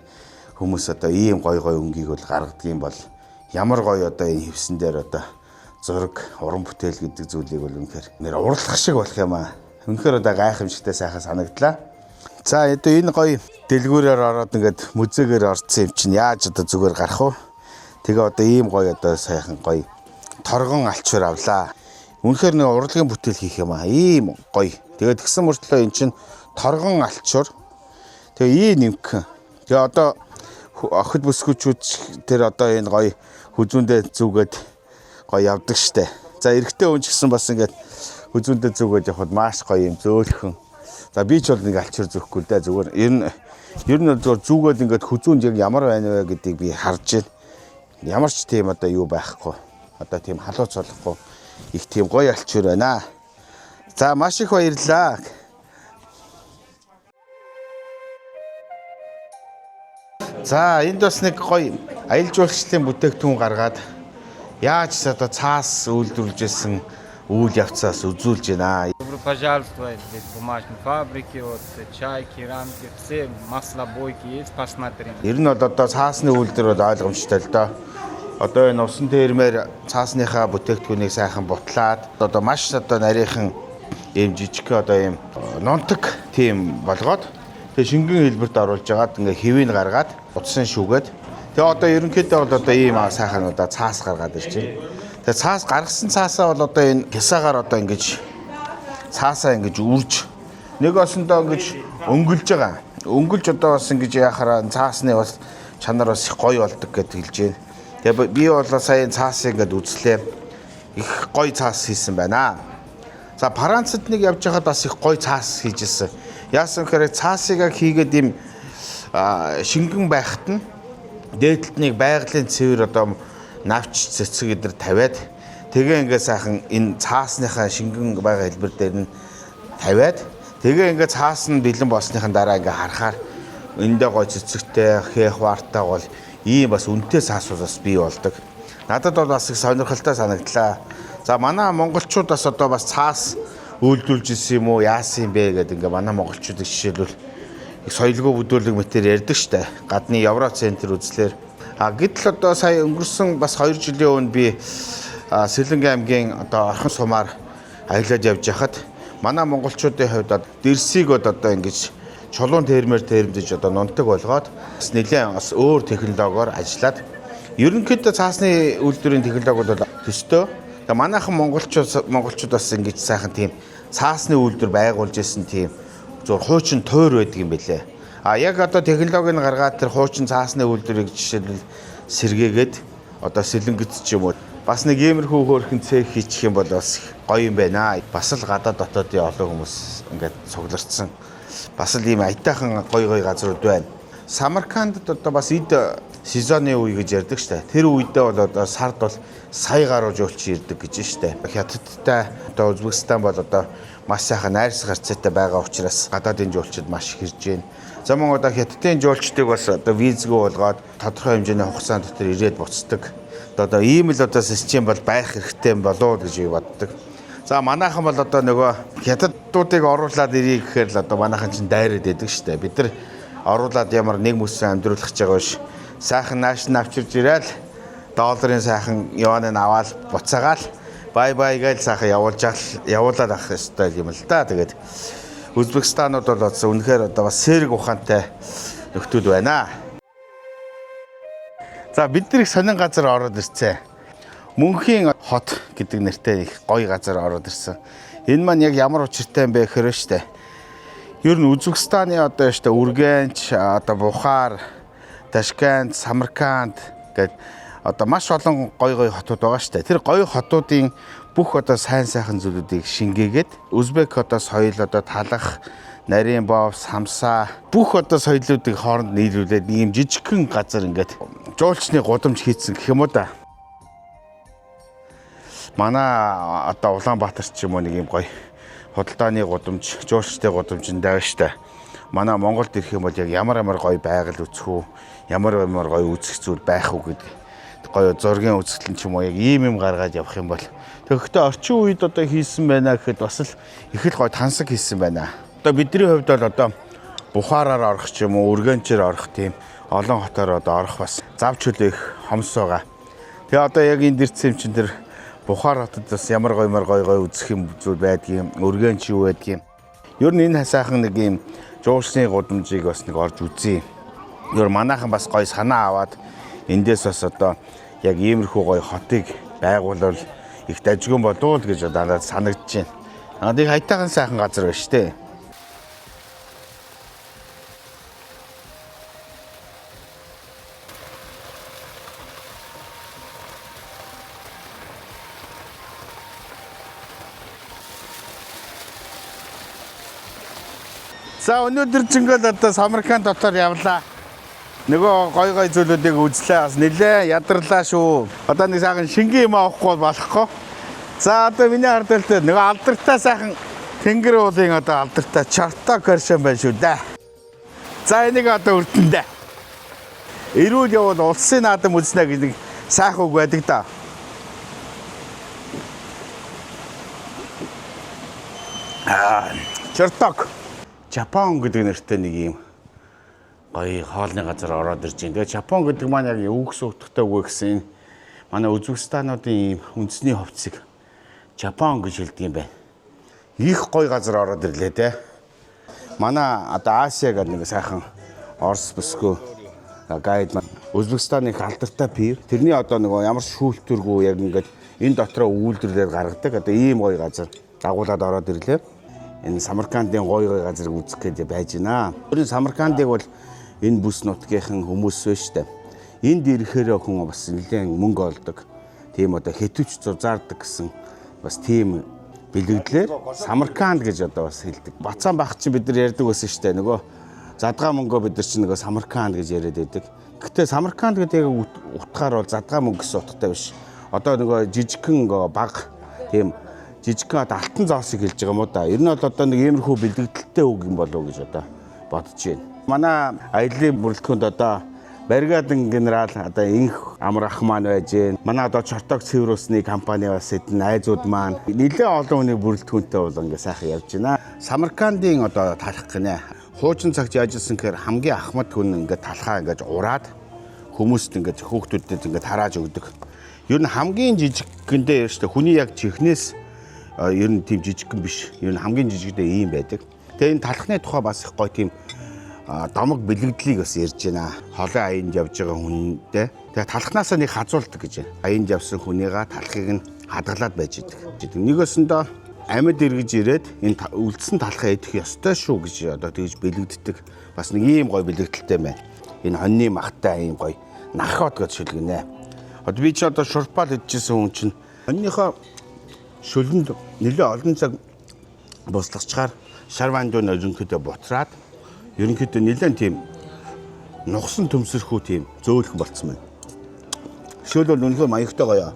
хүмүүс одоо ийм гоё өнгийг бол гаргадаг юм бол ямар гоё одоо энэ хевсэн дээр одоо зураг, уран бүтээл гэдэг зүйлийг бол үнэхээр нэр урлах шиг болох юм аа. Үнэхээр одоо гайхамшигтай сайхан санагдлаа. За одоо энэ гоё дэлгүүрээр ороод ингээд музейгээр орсон юм чинь яаж одоо зүгээр гарах вэ? Тэгээ одоо ийм гоё одоо сайхан гоё торгон алчуур авлаа. Үнэхээр нэг урлагийн бүтээл хийх юм аа. Ийм гоё. Тэгээд тэгсэн мөртлөө эн чинь торгон алчуур. Тэгээ ийм нэмгэн. Тэгээ одоо охид бүсгүүчүүд тэр одоо энэ гоё хүзүүндээ зүгээд гоё явдаг штэ. За эрэгтэй хүн ч гэсэн бас ингээд хүзүүндээ зүгээд явхад маш гоё юм зөөлхөн. За би ч бол нэг алчир зөхгүй л да зүгээр. Ер нь зөв зүгээд ингээд хүзүүнд яг ямар байна вэ гэдгийг би харж байна. Ямар ч тийм одоо юу байхгүй. Одоо тийм халууц болохгүй их тийм гоё алчир байна. За маш их баярлалаа. За энд бас нэг гоё аялал жуулчлалын бүтээгдэхүүн гаргаад яаж одоо цаас үйлдвэрлэжсэн үйл явцаас үзүүлж байна. Добро пожаловать в бумажной фабрике, вот чайки, рамки, все маслобойки есть, посмотрим. Ер нь бол одоо цаасны үйлдвэр бол ойлгомжтой л доо. Одоо энэ усан тэрмээр цаасныхаа бүтээгдэхүүнийг сайхан бутлаад одоо маш одоо нарийнхан ийм жижиг одоо ийм нунтаг тийм болгоод тэгээ шингэн хэлбэрт оруулж агаад ингээ хэвийг гаргаад утсан шүүгээд тэгээ одоо ерөнхийдөө бол одоо ийм сайхан одоо цаас гаргаад ирж байна. Тэгээ цаас гаргасан цаасаа бол одоо энэ гисаагаар одоо ингэж цаасаа ингэж үрж нэг осондоо ингэж өнгөлж байгаа. Өнгөлж одоо бас ингэж яхаараа цаасны бас чанар бас их гоё болдог гэж хэлж байна. Тэгээ би бол сая цаасыг ингэж үзлээ. Их гоё цаас хийсэн байна. За Францад нэг явж байхад бас их гоё цаас хийжсэн. Яасан гэхээр цаасыг хийгээд им шингэн байхад нь дээдлд нэг байгалийн цэвэр одоо навч цэцэг эдэр тавиад тэгээ ингээ сайхан энэ цаасныхаа шингэн байгаа хэлбэр дээр нь тавиад тэгээ ингээ цаас нь бэлэн болсныхан дараа ингээ харахаар эндээ гоё цэцэгтэй хээх вартай бол ийм бас үнэтэй цаасууд бас бий болдог. Надад бол бас их сонирхолтой санагдлаа. За манай монголчууд бас одоо бас цаас үйлдвэрлэж ирсэн юм уу яасан юм бэ гэдэг ингээ манай монголчуудыг жишээлбэл их соёлгүй бүдүүлэг мэтэр ярьдаг штэ. Гадны Евроцентр үзлэр. Гэтэл одоо сая өнгөрсөн бас 2 жилийн өмнө би Сэлэнгэ аймгийн одоо Орхон сумаар аялаад явж хахад манай монголчуудын хувьд дэрсийг одоо ингэж чулуун термээр термдэж одоо нунтаг болгоод бас нэлээд бас өөр технологиор ажиллаад ерөнхийдөө цаасны үйлдвэрийн технологи бол төстэй. Тэгээ манайхан монголчууд бас ингэж сайхан тийм цаасны үйлдвэр байгуулж ирсэн тийм зур хуучин тойр байдаг юм бэлээ. Яг одоо технологиг нь гаргаад тэр хуучин цаасны үйлдвэрийг жишээлбэл сэргээгээд одоо сэлэнгэт ч юм уу бас нэг иймэрхүү хөөрхөн цех хийчих юм бол бас гоё юм байна. Бас л гадаад дотоодын олон хүмүүс ингээд цугларцсан. Бас л ийм аятайхан гоё газрууд байна. Самаркандд одоо бас эд сезоны үе гэж ярьдаг штэ. Тэр үедээ бол одоо сард бол сая гаруй жуулчин ирдэг гэж штэ. Хятадтай одоо Узбекистан бол одоо маш сайхан найрс гарцаатай байгаа учраас гадаадын жуулчид маш их ирж байна. За мөн одоо хятадын жуулчдыг бас одоо визгүй болгоод тодорхой хэмжээний хугацаанд дотор ирээд буцдаг. Одоо ийм л одоо систем бол байх хэрэгтэй юм болоо гэж би боддог. За манайхан бол одоо нөгөө хятадуудыг оруулаад ирье гэхээр л одоо манайхан чинь дайраад байдаг штэ. Бид нар оруулаад ямар нэг мөсөн амьдруулах гэж байгаа биш. Сайхан нааш навчирж ирээл долларын сайхан юаныг аваад буцаагаал бай гэж сайхан явуулаад авах ёстой юм л да. Тэгээд Узбекистанууд бол үнэхээр одоо бас сэрэг ухаантай нөхдөл байна. За бид нэг сонин газар ороод ирцээ. Мөнхийн хот гэдэг нэртэй их гоё газар ороод ирсэн. Энэ маань яг ямар учиртай юм бэ гэхээр штэ. Ер нь Узбекистаны одоо штэ Үргэнч, одоо Бухар, Ташкент, Самарканд гэдэг одоо маш олон гоё хотууд байгаа штэ. Тэр гоё хотуудын бүх одоо сайхан зүйлүүдийг шингээгээд Узбек одоо соёл одоо талах, нарийн бов, самсаа бүх одоо соёлуудыг хооронд нийлүүлээд ийм жижигхэн газар ингээд жуулчны гудамж хийцэн гэх юм уу да. Манай одоо Улаанбаатар ч юм уу нэг ийм гоё худалдааны гудамж, жуулчдын гудамжинд байгаа штэ. Манай Монголд ирэх юм бол яг ямар гоё байгаль үзэх үү, ямар гоё үзэх зүйл байх уу гэдэг гоё зургийн үзэсгэлэн ч юм уу яг ийм юм гаргаад явах юм бол тэгэхдээ орчин үед одоо хийсэн байна гэхэд бас л их л гоё тансаг хийсэн байна. Одоо бидний хувьд бол одоо Бухараар орох ч юм уу, Үргэнчээр орох тийм олон хотоор одоо орох бас завч хөлөө их хомс байгаа. Тэгээ одоо яг энэ дэрцсэн юм чинь тэр Бухар хотод бас ямар гоё үзэх юм зүйл байдгийн, Үргэнч юу байдгийн. Ер нь энэ сайхан нэг юм жуулчны гудамжийг бас нэг орж үзье. Ер манайхан бас гоё санаа аваад эндээс бас одоо яг иймэрхүү гоё хотыг байгуулвал их дажгүй болов гэж надад санагдаж байна. Нэг хайтайхан сайхан газар байна штэ. За өнөөдөр ч ингээд одоо Самарканд дотор явлаа. Нөгөө гой зүйлүүдийг үзлээ. Бас нэлээ ядарлаа шүү. Одоо нэг сайхан шингийн юм авахгүй болохгүй. За одоо миний хардвалтай нөгөө алдартай сайхан тэнгэр уулын одоо алдартай Чартак Каршан байна шүү дээ. За энийг одоо өртөндөө. Эрүүл явал улсын наадам үзнэ гэж нэг сайхан үг байдаг да. Чартак. Жапон гэдэг нэртэй нэг юм гоё хоолны газар ороод ирж байна. Тэгээ Жапон гэдэг маань яг юу гэсэн утгатай үг гэсэн манай Үзбекистануудын ийм үндэсний хувцсыг Жапон гэж хэлдэг юм байна. Их гоё газар ороод ирлээ те. Манай одоо Асия гэдэг нэг сайхан Орос бүсгүй гайд маань Үзбекистаны их алдартай пив. Тэрний одоо нөгөө ямар шүүлтүргүй яг ингээд энэ дотроо үйлдвэрлээд гаргадаг одоо ийм гоё газар дагуулад ороод ирлээ. Энэ Самаркандын гоё газрыг үзэх гэж байж байна. Өөрийн Самаркандыг бол энэ бүс нутгийнхан хүмүүс вэ штэ. Энд ирэхээр хүн бас нэлээд мөнгө олдог. Тийм одоо хэтвч зузаардаг гэсэн бас тийм бэлэгдлэр Самарканд гэж одоо бас хэлдэг. Бацаан баг чинь бид нар ярьдаг байсан штэ. Нөгөө задгаа мөнгөө бид нар чинь нөгөө Самарканд гэж яриад байдаг. Гэхдээ Самарканд гэдэг утгаар бол задгаа мөнгө гэсэн утгатай биш. Одоо нөгөө жижигхэн баг тийм жижигхэн одоо алтан зоосыг хэлж байгаа юм уу да. Ер нь бол одоо нэг иймэрхүү бэлэгдэлтэй үг юм болов уу гэж одоо бодож байна. Манай аяллаа бүрэлдэхүүнд одоо Баргадан генерал одоо инх амрах маань байж байна. Манай одоо Чартак цэвэр усны компани бас эдэн айзууд маань нэлээд олон хүний бүрэлдэхүүнтэй бол ингээ сайхан явж байна. Самаркандын одоо талах гинэ. Хуучин цагт яажсэн гэхээр хамгийн ахмад хүн ингээ талхаа ингээ ураад хүмүүст ингээ хүүхдүүдэд ингээ тарааж өгдөг. Ер нь хамгийн жижиггэндээ шүү дээ. Хүний яг чихнээс ер нь тийм жижигхэн биш. Ер нь хамгийн жижигдээ ийм байдаг. Тэгээ энэ талхны тухай бас их гоё тийм домог бэлэгдлийг бас ярьж байна. Холын аянд явж байгаа хүнтэй. Тэгээ талхнаасаа нэг хазуулдаг гэж байна. Аянд явсан хүнийгээ талхыг нь хадгалаад байж идэг. Нэгөөсөндөө амьд эргэж ирээд энэ үлдсэн талхаа идэх ёстой шүү гэж одоо тэгж бэлэгддэг. Бас нэг ийм гоё бэлэгдэлтэй байна. Энэ хоньны махтай ийм гоё нархот гэж шүлгэнэ. Одоо би ч одоо шурпал идчихсэн хүн чинь хоньныхоо шүлэнд нэлээ олон цаг буслахчаар шарвандын ерөнхийдөө бутраад ерөнхийдөө нэлээд тийм нухсан төмсөрхүү тийм зөөлхөн болцсон байна. Шөл бол үнэхээр маягтай гоё.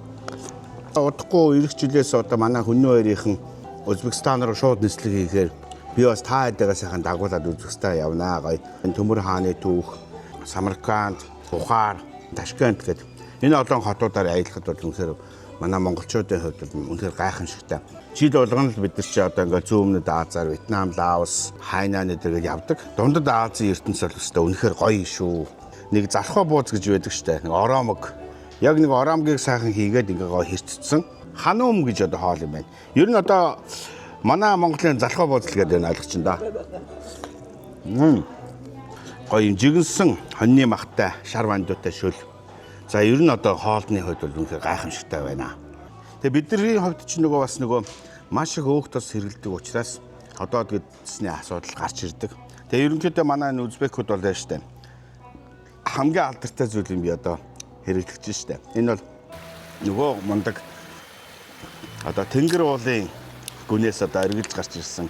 Удахгүй ирэх жилээс одоо манай хүн хоёрынхан Узбекистан руу шууд нислэг хийхээр би бас та хэдийгээ сайхан дагуулад Узбекистан явнаа гоё. Энэ Төмөр хааны түүх, Самарканд, Бухар, Ташкент гэдэг энэ олон хотуудаар аялахад бол үнэхээр манай монголчуудын хувьд үнэхээр гайхамшигтай. Жил болгоно л бид нар чи одоо ингээл зүүн өмнөд Азаар, Вьетнам, Лаос, Хайнан эдгээр явдаг. Дундад Азийн ертөнцийн солиостой үнэхээр гоё шүү. Нэг залхуу бууз гэж байдаг штэ. Нэг ороомог. Яг нэг ороомгийг сайхан хийгээд ингээ гоё хэрцсэн. Хануум гэж одоо хоол юм байна. Ер нь одоо манай Монголын залхуу бууз л гэдэг нь ойлгож чинь да. Гоё юм жигэнсэн хоньны махтай, шар вандуутай шөл. За ер нь одоо хоолны хувьд бол үнэхээр гайхамшигтай байна. Тэгээ бидний хувьд ч нөгөө бас нөгөө маш их өөх тос хэргэлдэг учраас одоо гэдсний асуудал гарч ирдэг. Тэгээ ерөнхийдөө манай Узбекууд бол байна штэ. Хамгийн алдартай зүйл юм би одоо хэрэглэж штэ. Энэ бол нөгөө мундаг одоо тэнгэр уулын гүнээс одоо эргэлж гарч ирсэн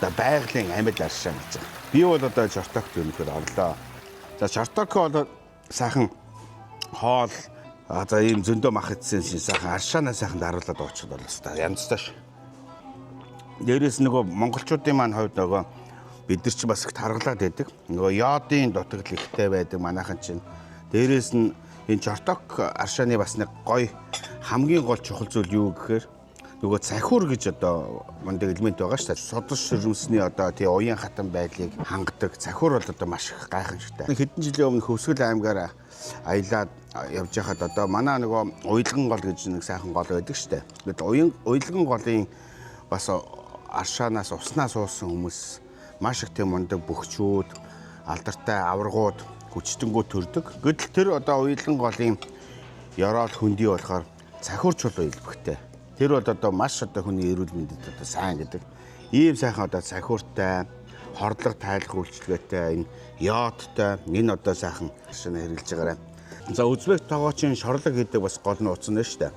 одоо байгалийн амьд аршаа гэж байгаа. Би бол одоо Чартакт ерөнхийдөө орлоо. За Чартак бол сайхан хоол за ийм зөндөө мах идсэн сайхан аршаанаа сайхан даруулаад очиход бол өстой янзтай ш. Дээрээс нөгөө монголчуудын маань хувьд нөгөө бид нар ч бас их таргалаад байдаг. Нөгөө йодын дутагдал ихтэй байдаг манайхан чинь. Дээрээс нь энэ Чартак аршааны бас нэг гоё хамгийн гол чухал зүйл юу гэхээр нөгөө цахиур гэж одоо мундаг элемент байгаа шүү дээ. Содос ширмсний одоо тий уян хатан байдлыг хангадаг. Цахиур бол одоо маш их гайхамшигтай. Хэдэн жилийн өмнө Хөвсгөл аймгаар аялаад явж байхад одоо манай нөгөө уйлган гол гэж нэг сайхан гол байдаг шүү дээ. Гэтэл уйлган голын бас аршаанаас уснаас уусан хүмүүс маш их тийм мундаг бөхчүүд, алдартай аваргууд, хүчтэнгүүд төрдөг. Гэтэл тэр одоо уйлган голын ёроол хөндөй болохоор цахиур чулуу илбэгтэй. Тэр бол одоо маш одоо хүний эрүүл мэндэд одоо сайн гэдэг. Ийм сайхан одоо цахиуртай, хордлого тайлах үйлчилгээтэй, энэ йодтой, энэ одоо сайхан аршаана хэрэглэж байгаарай. За Узбек тоогоочийн шорлог гэдэг бас гол нь утсан нь шүү дээ.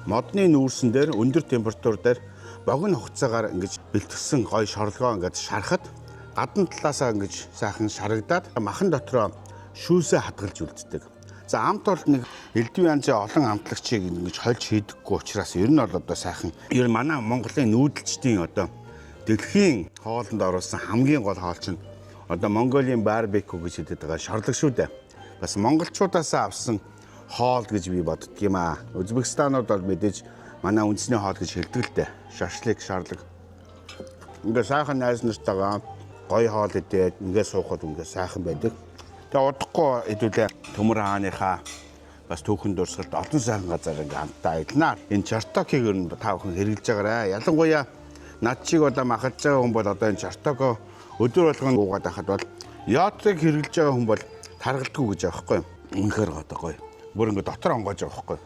Модны нүүрсэн дээр өндөр температур дээр богино хугацаагаар ингэж бэлтгэсэн гоё шорлогоо ингэж шарахад гадна талаасаа ингэж сайхан шарагдаад махан дотроо шүүсээ хадгалж үлддэг. За амт бол нэг элдв янзын олон амтлагчийг ингэж хольж хийдэггүй учраас ер нь бол одоо сайхан ер нь манай Монголын нүүдэлчдийн одоо дэлхийн хоолнд оруулсан хамгийн гол хоол чинь одоо Монголын барбекю гэж хэлдэг байгаа шорлог шүү дээ. Бас монголчуудаас авсан хоол гэж би боддөг юм аа. Узбекистанууд бол мэдээж манай үндэсний хоол гэж хэлдэг л дээ. Шашлык, шарлаг. Ингээ сайхан найз нартайгаа гоё хоол идээд ингээ суухад ингээ сайхан байдаг. Тэгээ удахгүй хэдүүлээ Төмөр хааныхаа бас түүхэн дурсгалд олон сайхан газар ингээ хамтдаа иднаа. Энэ чартокийг ер нь та бүхэн хэрэглэж байгаарай. Ялангуяа над чиг одоо махаж байгаа хүн бол одоо энэ чартоко өдөр болгон уугаад байхад бол яотрыг хэрэглэж байгаа хүн бол таргалдаггүй гэж аахгүй юм. Үнэхээр одоо гоё. Бүр ингээ дотор онгоож байгаа байхгүй.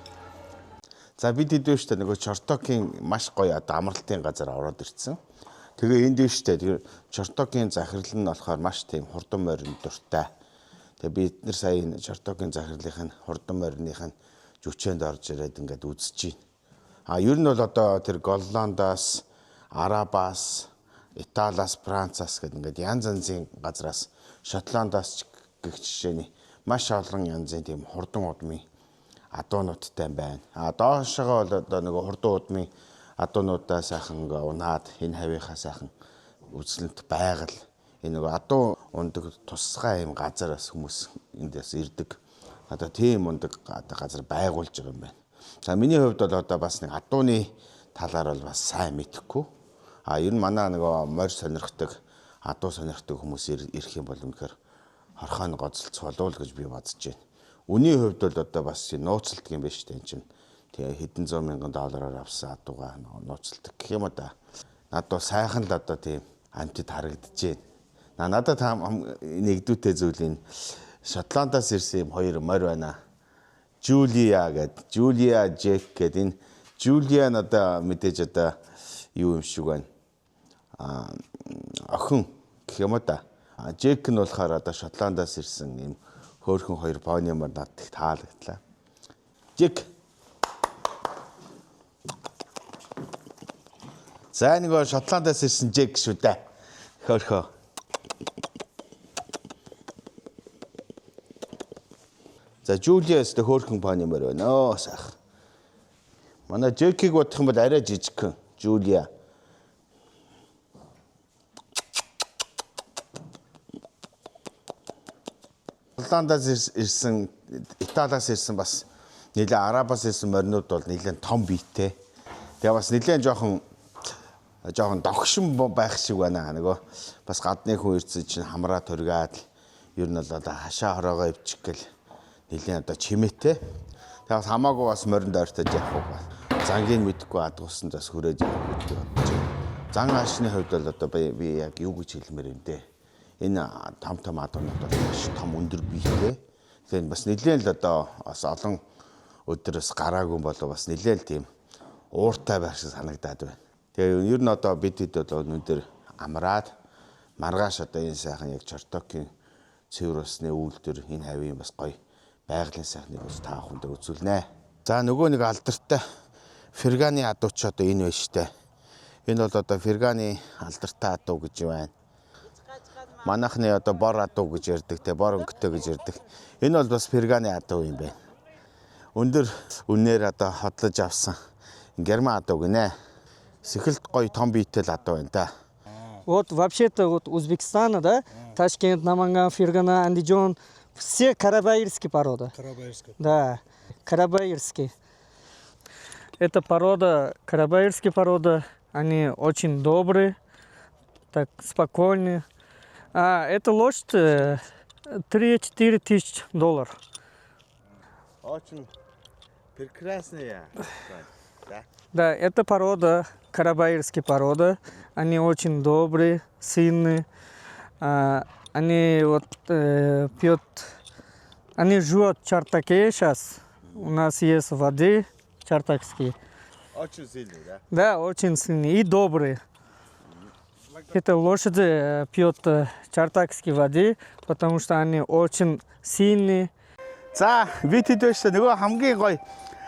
За бид хэдвэ штэ нөгөө чартокийн маш гоё одоо амралтын газар ороод ирсэн. Тэгээ энд дэвштэй. Тэгээ чартокийн захирал нь болохоор маш тийм хурдан морин дуртай. Тэгээ бид нар сая энэ чартокийн захирлын хурдан мориных нь жүчээнд орж ирээд ингээд үзэж байна. Ер нь бол одоо тэр Голландаас, Арабаас, Италиас, Францаас гэдэг ингээд янз янзын газраас, Шотландаас гэх жишээний маш олон янзын тийм хурдан удмын адуунуудтай байна. Доошогоо бол одоо нөгөө хурдан удмын адуунуудаа сайхан ингээ унаад энэ хавийнхаа сайхан үзлэнт байгаль энэ нөгөө адуу ундаг тусгай юм газараас хүмүүс эндээс ирдэг. Одоо тийм ундаг газар байгуулж байгаа юм байна. За миний хувьд бол одоо бас нэг адууны талаар бол бас сайн мэдэхгүй. Ер нь манай нөгөө морь сонирхдаг, адуу сонирхдаг хүмүүс ирэх юм бол үнэхээр хорхойн гоцолц болов гэж би бодож байна. Үний хувьд бол одоо бас нууцлдаг юм байна шүү дээ энэ чинь. Тэгээ хэдэн зуун мянган доллараар авсан адууга нууцлдаг гэх юм уу да. Надад сайхан л одоо тийм амтд харагдаж байна. Надад нэгдүүтэй зүйл энэ Шотландаас ирсэн юм хоёр морь байна. Жулия гэдэг, Жулия Джек гэдэг энэ Жулия нь одоо мэдээж одоо юу юм шиг байна. Охин гэх юм уу да. Джек нь болохоор одоо Шотландаас ирсэн юм хөөрхөн хоёр пони мөр надад их таалагдлаа. Джек. За нэг Шотландаас ирсэн Джек шүү дээ. Хөөрхөө. За Жулиас дэ хөөрхөн пони мөр байна. Сайх. Манай Джекийг бодох юм бол арай жижигхэн. Жулия. Голландаас ирсэн, Италиас ирсэн бас нэлээд Арабаас ирсэн моринууд бол нэлээд том биетэй. Тэгээ бас нэлээд жоохон догшин байх шиг байна. Нөгөө бас гадны хүн ирсэн чинь хамраа тургаад ер нь бол одоо хашаа хороогоо өвчих гэл нэлээд одоо чимээтэй. Тэгээ бас хамаагүй бас морин дойртож явах уу. Зангийн мэдэхгүй адгуулсан бас хүрээж явах гэж бодож байна. Зан хаашны хувьд бол одоо би яг юу гэж хэлмээр юм дээ. Энэ том адуунууд бол маш том өндөр биетэй. Тэгэхээр бас нэлээд л одоо бас олон өдрөөс гараагүй болов бас нэлээд тийм ууртай байх шиг санагдаад байна. Тэгээ ер нь одоо бид хэд бол өндөр амраад маргааш одоо энэ сайхан яг чартокийн цэвэр усны үйлдвэр энэ хавийн бас гоё байгалийн сайхныг бас та бүхэндээ үзүүлнэ. За нөгөө нэг алдартай Ферганы адуу ч одоо энэ байна штэ. Энэ бол одоо Ферганы алдартай адуу гэж байна. Манайхны одоо бор адуу гэж ярьдаг те бор өнгөтэй гэж ярьдаг. Энэ бол бас Ферганы адуу юм байна. Өндөр үнээр одоо хотлож авсан герман адуу гинэ. Сэхэлт гоё том биетэй л адуу байна да. Вот вообще-то вот Узбекистана, да, Ташкент, Наманган, Фергана, Андижон, все карабаирские породы. Карабаирская. Да, карабаирские. Это порода, карабаирские породы, они очень добрые, так спокойные. Это лошадь 3-4 тысяч $. Очень прекрасная. Да, это порода, карабаирские породы. Они очень добрые, сильные. Они вот пьют, они живут в чартаке сейчас. У нас есть воды чартакские. Очень сильный, да? Да, очень сильные и добрые. Это лошади пьют чартакские воды, потому что они очень сильные. За бид хэд вэ нөгөө хамгийн гоё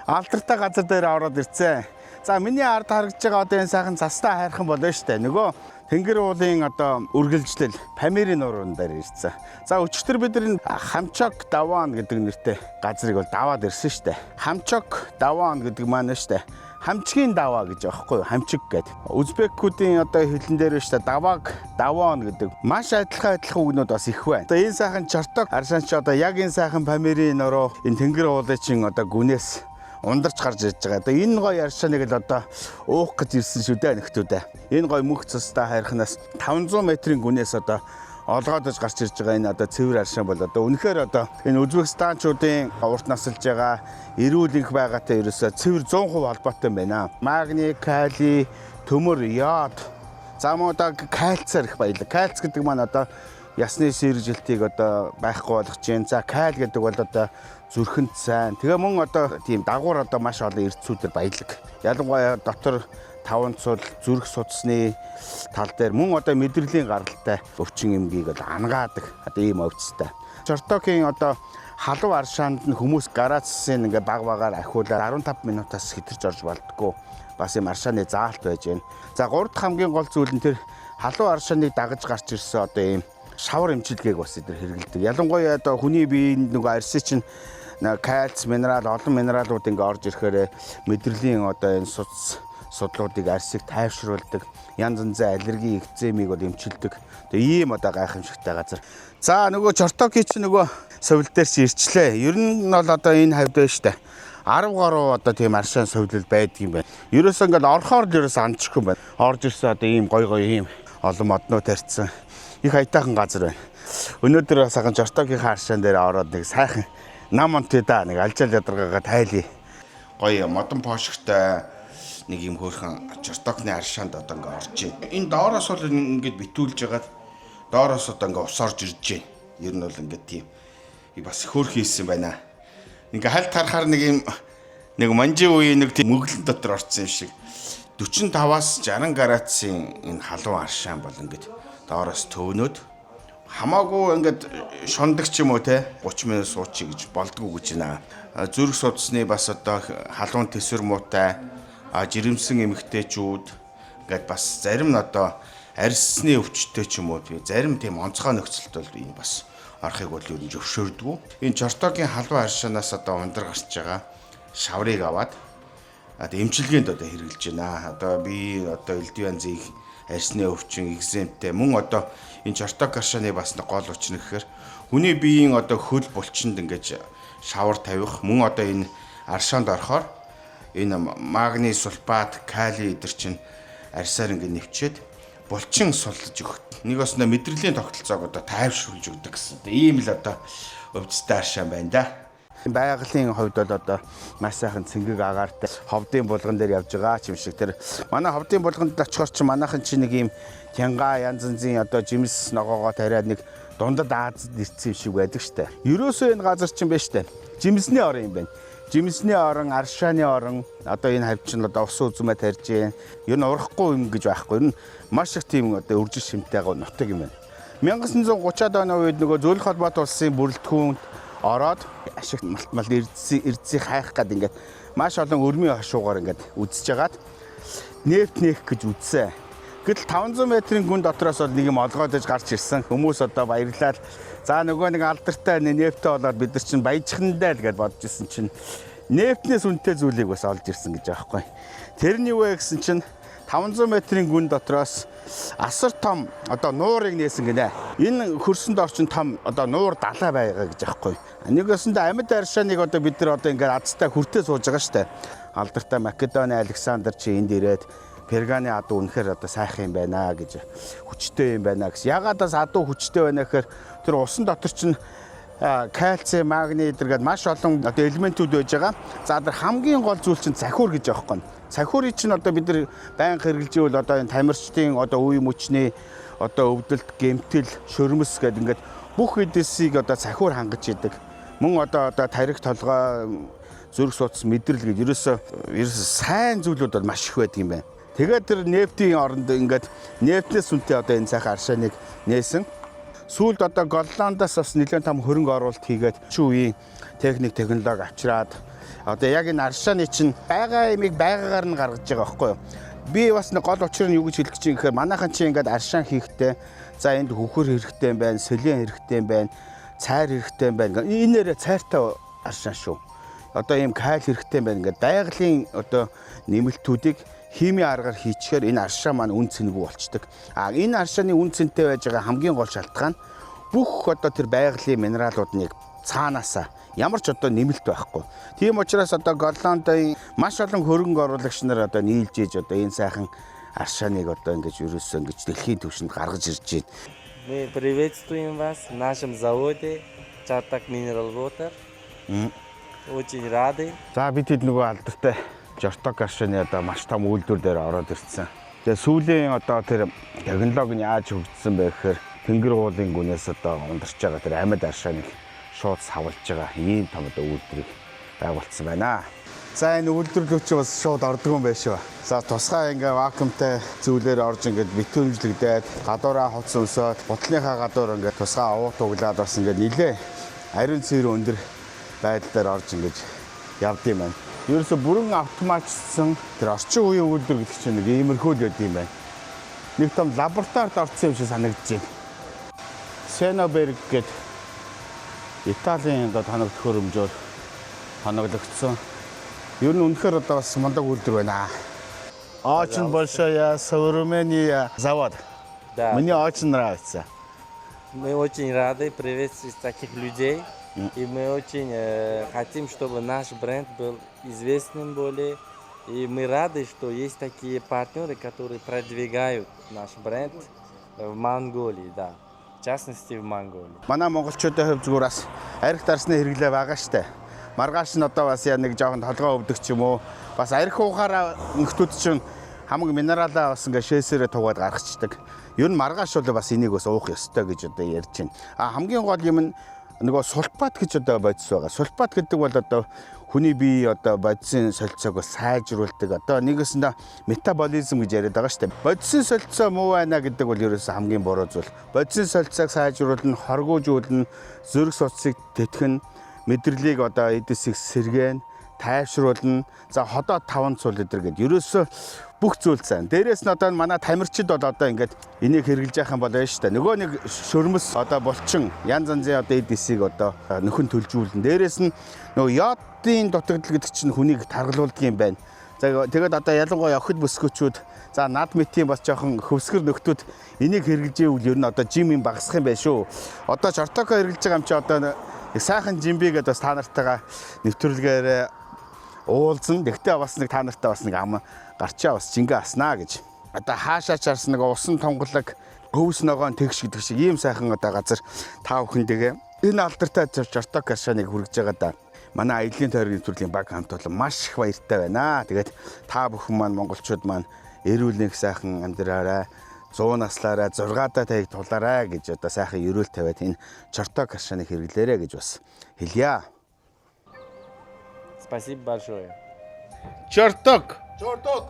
алдартай газар дээр ороод ирцээ. За миний ард харагдж байгаа одоо энэ сайхан цастаа хайрхан болно шүү дээ. Нөгөө Тэнгэр уулын одоо үргэлжлэл Памирын нуурын дээр ирсэн. За өчигдөр бид энэ Хамчок Даван гэдэг нэртэй газрыг бол даваад ирсэн шүү дээ. Хамчок Даван гэдэг маань шүү дээ. Хамчгийн даваа гэж аахгүй юу? Хамчиг гэдэг. Узбекуудын одоо хэлэн дээр шүү дээ. Даваг, Даван гэдэг. Маш адилхан үгнүүд бас их байна. Одоо энэ сайхан Чорток аршаанч одоо яг энэ сайхан Памирын нуруу энэ Тэнгэр уулын чин одоо гүнээс ундарч гарч ирж байгаа. Одоо энэ гоё аршааныг л одоо уух гэж ирсэн шүү дээ нөхдүүдээ. Энэ гоё мөх цустай хайрханаас 500 метрийн гүнээс одоо олгоодож гарч ирж байгаа энэ одоо цэвэр аршаан бол одоо үнэхээр одоо энэ Узбекистанчуудын урт насалж байгаа эрүүл энх байгаатай ерөөсөө цэвэр 100% холбоотой юм байна. Магний, кали, төмөр, йод, замуудаа кальцаар их баялаг. Кальц гэдэг маань одоо ясны сэржилтийг одоо байхгүй болгож байна. За каль гэдэг бол одоо зүрхэнд сайн. Тэгээ мөн одоо тийм дагуур одоо маш олон эрдцүүдээр баялаг. Ялангуяа дотор таван цул зүрх судасны тал дээр мөн одоо мэдрэлийн гаралтай өвчин эмгийг бол ангаадаг. Одоо ийм өвцтэй. Чортокийн одоо халуун аршаанд нь хүмүүс гарацсын ингээ багаар ахиулаад 15 минутаас хэтэрч орж болдгоо. Бас юм аршааны заалт байж байна. За 3 дахь хамгийн гол зүйл нь тэр халуун аршааныг дагаж гарч ирсэн одоо ийм шавар эмчилгээг бас эдгээр хэрэглэдэг. Ялангуяа одоо хүний биеийн нөгөө арсын чинь кальц, минерал, олон минералууд ингээ орж ирэхээр мэдрэлийн одоо энэ судлуудыг арсыг тайвшруулдаг, янз янзын аллерги, экземийг бол эмчилдэг. Тэгээ ийм одоо гайхамшигтай газар. За нөгөө Чортокийн чинь нөгөө совил дээр чи ирчлээ. Ер нь бол одоо энэ хавьд байна штэ. 10 гаруй одоо тийм аршаан совилол байдаг юм байна. Ерөөсөө ингээд орохоор л ерөөсөө андчихгүй юм байна. Орж ирсэн одоо ийм гой ийм олон моднууд тарьцсан. Их аятайхан газар байна. Өнөөдөр бас хахан Чортокийн аршаан дээр ороод нэг сайхан нам онтой да нэг алжаал ядаргаагаа тайлъя. Гоё модон пошгтой нэг юм хөөрхөн Чортокны аршаанд одоо ингээ орж байна. Энэ доороос бол ингээд битүүлж байгаад доороос одоо ингээ ус орж ирж байна. Ер нь бол ингээд тийм бас хөөрх хийсэн байна. Ингээ хальт харахаар нэг юм нэг манжи үеийн нэг тийм мөглөн дотор орсон юм шиг 45-аас 60 градусын энэ халуун аршаан бол ингээд доороос төвнөд хамаагүй ингээд шундаг ч юм уу те 30 минут суучих гэж болдгоо гэж байна. Зүрх судасны бас одоо халуун төсвөр муутай жирэмсэн эмэгтэйчүүд ингээд бас зарим нь одоо арьсны өвчтөй ч юм уу зарим тийм онцгой нөхцөлд бол энэ бас орохыг бол ер нь зөвшөөрдөг. Энэ Чортокийн халуун аршаанаас одоо ундар гарч байгаа шаврыг аваад одоо эмчилгээнд одоо хэрэгжилж байна. Одоо би одоо элдвэн зийг арьсны өвчин, экземтэй мөн одоо энэ Чорток аршааны бас гол учир нь гэхээр хүний биеийн одоо хөл булчинд ингэж шавар тавих мөн одоо энэ аршаанд орохоор энэ магний сульфат, кали эдэр чинь арьсаар ингэ нэвчээд булчин сулж өгөх. Нэг бас мэдрэлийн тогтолцоог одоо тайвшруулж өгдөг гэсэн. Ийм л одоо өвчтэй аршаан байна да. Байгалийн хувьд бол одоо маш сайхан цэнгэг агаартай ховдын булган дээр явж байгаа ч юм шиг. Тэр манай ховдын булганд очихоор чи манайхан чи нэг юм тянга янз янзын одоо жимс ногоогоо тариад нэг дундад Азад ирсэн юм шиг байдаг штэ. Ерөөсөө энэ газар чинь байна штэ. Жимсний орон юм байна. Жимсний орон, аршааны орон одоо энэ хавь чинь одоо ус үзмэ тарьж гэн. Ер нь урахгүй юм гэж байхгүй. Ер нь маш их тийм одоо үржил шимтэй нутаг юм байна. 1930-аад оны үед нөгөө Зөвлөх холбоот улсын бүрэлдэхүүнд ороод ашигт мал эрдсийг хайх гээд ингээд маш олон өрмийн хашуугаар ингээд үзэж хагаад нефт нээх гэж үзсэн. Гэтэл 500 метрийн гүн дотроос бол нэг юм олгоодож гарч ирсэн. Хүмүүс одоо баярлал. За нөгөө нэг алдартай нефттэй болоод бид нар чинь баяжхандаа л гэж бодож ирсэн чинь нефтнээс үнэтэй зүйлийг бас олж ирсэн гэж байгаа байхгүй. Тэрний юу вэ гэсэн чинь 500 метрийн гүн дотроос асар том одоо нуурыг нээсэн гинэ. Энэ хөрсөнд орчин том одоо нуур далай байгаа гэж аахгүй. Нэгөөсөндөө амьд аршааныг одоо бид нар одоо ингээд азтай хүртээ сууж байгаа штэ. Алдартай Македоны Александр чи энд ирээд Перганы адуу үнэхээр одоо сайхан юм байна гэж хүчтэй юм байна гэсэн. Ягаад бас адуу хүчтэй байна гэхээр тэр усан дотор чинь кальци, магний эдэргээд маш олон одоо элементүүд байж байгаа. За тэр хамгийн гол зүйл чинь цахиур гэж аахгүй. Цахиурыг чинь одоо бид нар байнга хэрэглэж ивэл одоо энэ тамирчдын одоо үе мөчний одоо өвдөлт, гэмтэл, шөрмөс гэдэг ингээд бүх эдээсийг одоо цахиур хангаж идэг. Мөн одоо тарих толгой, зүрх судас, мэдрэл гэж ерөөсөө сайн зүйлүүд бол маш их байдаг юм байна. Тэгээд тэр нефтийн оронд ингээд нефтнээс үнэтэй одоо энэ сайхан аршааныг нээсэн. Сүүлд одоо Голландаас бас нэлээд том хөрөнгө оруулалт хийгээд үеийн техник технологи авчираад одоо яг энэ аршааны чинь байгаа ямиг байгаагаар нь гаргаж байгаа байхгүй юу? Би бас нэг гол учир нь юу гэж хэлэх чинь гэхээр манайхан чинь ингээд аршаан хийхдээ за энд хөхөр хэрэгтэй юм байна, солион хэрэгтэй юм байна, цайр хэрэгтэй юм байна. Энэ нэрэ цайртай аршаан шүү. Одоо ийм кайл хэрэгтэй юм байна. Ингээд байгалийн одоо нэмэлтүүдийг химийн аргаар хийчихээр энэ аршаа маань үн цэнэгүй болчдөг. Энэ аршааны үн цэнтэй байж байгаа хамгийн гол шалтгаан бүх одоо тэр байгалийн минералуудыг цаанаасаа ямар ч одоо нэмэлт байхгүй. Тийм учраас одоо Голландын маш олон хөрөнгө оруулагч нар одоо нийлж ийж одоо энэ сайхан аршааныг одоо ингэж ерөөсөө ингэж дэлхийн түвшинд гаргаж ирж байна. Мы приветствуем вас в нашем заводе Чартак Mineral Water. Очень рады. За бид хэд нөгөө алдартай Жорток аршааны одоо маш том үйлдвэр дээр ороод ирсэн. Тэгээ сүүлийн одоо тэр технологи нь яаж хөгжсөн бэ гэхээр тэнгэр уулын гүнээс одоо ундарч байгаа тэр амьд аршааныг шууд савлж байгаа ийм том одоо үйлдвэрийг байгуулсан байна. За энэ үйлдвэрлэгч бас шууд ордог юм байна шүү. За тусгай ингээ вакуумтай зүйлээр орж ингээд битүүнжлэгдээд гадуураа хувц өмсөд бутлынхаа гадуур ингээ тусгай авуу туглаад бас ингээ нилээ ариун цэвэр өндөр байдлаар орж ингэж явд юм байна. Ерөөсө бүрэн автоматжсан тэр орчин үеийн үйлдвэр гэдэг чинь нэг иймэрхүү л байд юм байна. Нэг том лабораторид орсон юм шиг санагдаж байна. Сеноберг гэдэг Италийн одоо тоног төхөөрөмжөөр тоноглогдсон. Ер нь үнэхээр одоо бас мундаг үйлдвэр байна. Очень большая современный завод. Да. Мне очень нравится. Мы очень рады приветствовать таких людей. И мы очень хотим, чтобы наш бренд был известным более. И мы рады, что есть такие партнеры, которые продвигают наш бренд в Монголии, да. В частности, в Монголии. Манай монголчуудын хувьд зүгээр бас арх дарсны хэрэглээ байгаа штэ. Маргааш нь одоо бас яг нэг жоохон толгой өвдөг ч юм уу. Бас арх ухаараа нөхдүүд чинь хамаг минералаа бас ингээ шээсээрээ тугаад гаргацдаг. Ер нь маргааш бол бас энийг бас уух ёстой гэж одоо ярьж байна. Хамгийн гол юм нь нөгөө сульфат гэж одоо бодис байгаа. Сульфат гэдэг бол одоо хүний бие одоо бодисын солилцоог сайжруулдаг. Одоо нэгэсэндээ метаболизм гэж яриад байгаа шүү дээ. Бодисын солилцоо муу байна гэдэг бол ерөөсөө хамгийн буруу зүйл. Бодисын солилцоог сайжруулна, хоргоожуулна, зүрх судасыг тэтгэн, мэдрэлийг одоо эдэсийг сэргээн, тайвшруулна. За ходоо 5 цул литр гэдэг. Ерөөсөө бүх зүйл сайн. Дээрээс нь одоо манай тамирчид бол одоо ингээд энийг хэрглэж яах юм бол байна шүү дээ. Нөгөө нэг шөрмөс одоо булчин янз янзын одоо эдисийг одоо нөхөн төлжүүлнэ. Дээрээс нь нөгөө йодын дутагдал гэдэг чинь хүнийг таргалуулдаг юм байна. За тэгээд одоо ялангуяа охид бүсгүүчүүд за над мэтийн бас жоохон хөвсгөр нөхдүүд энийг хэрглэж ивэл ер нь одоо жим юм багасах юм байна шүү. Одоо Жортоко хэрглэж байгаа юм чи одоо нэг сайхан жимби гэдээ бас та нартайгаа нэвтрүүлгээр уулзсан. Тэгтээ бас нэг та нартай бас нэг ам гарчаа бас жингээ аснаа гэж. Одоо хаашаа чарсан нэг усан тонголог хөвс ногоон тэгш гэдэг шиг ийм сайхан одоо газар та бүхэн тэгээ энэ алдартай Жорток аршааныг хүргэж байгаа да. Манай аялын тойргийн нэвтрүүлгийн баг хамт олон маш их баяртай байна. Тэгээд та бүхэн маань монголчууд маань эрүүл нэг сайхан амьдраарай. 100 наслаараа 6-даа таяг тулаарай гэж одоо сайхан ерөөл тавиад энэ Жорток аршааныг хэрэглээрэй гэж бас хэлье. Спасибо большое. Жорток. Жорток.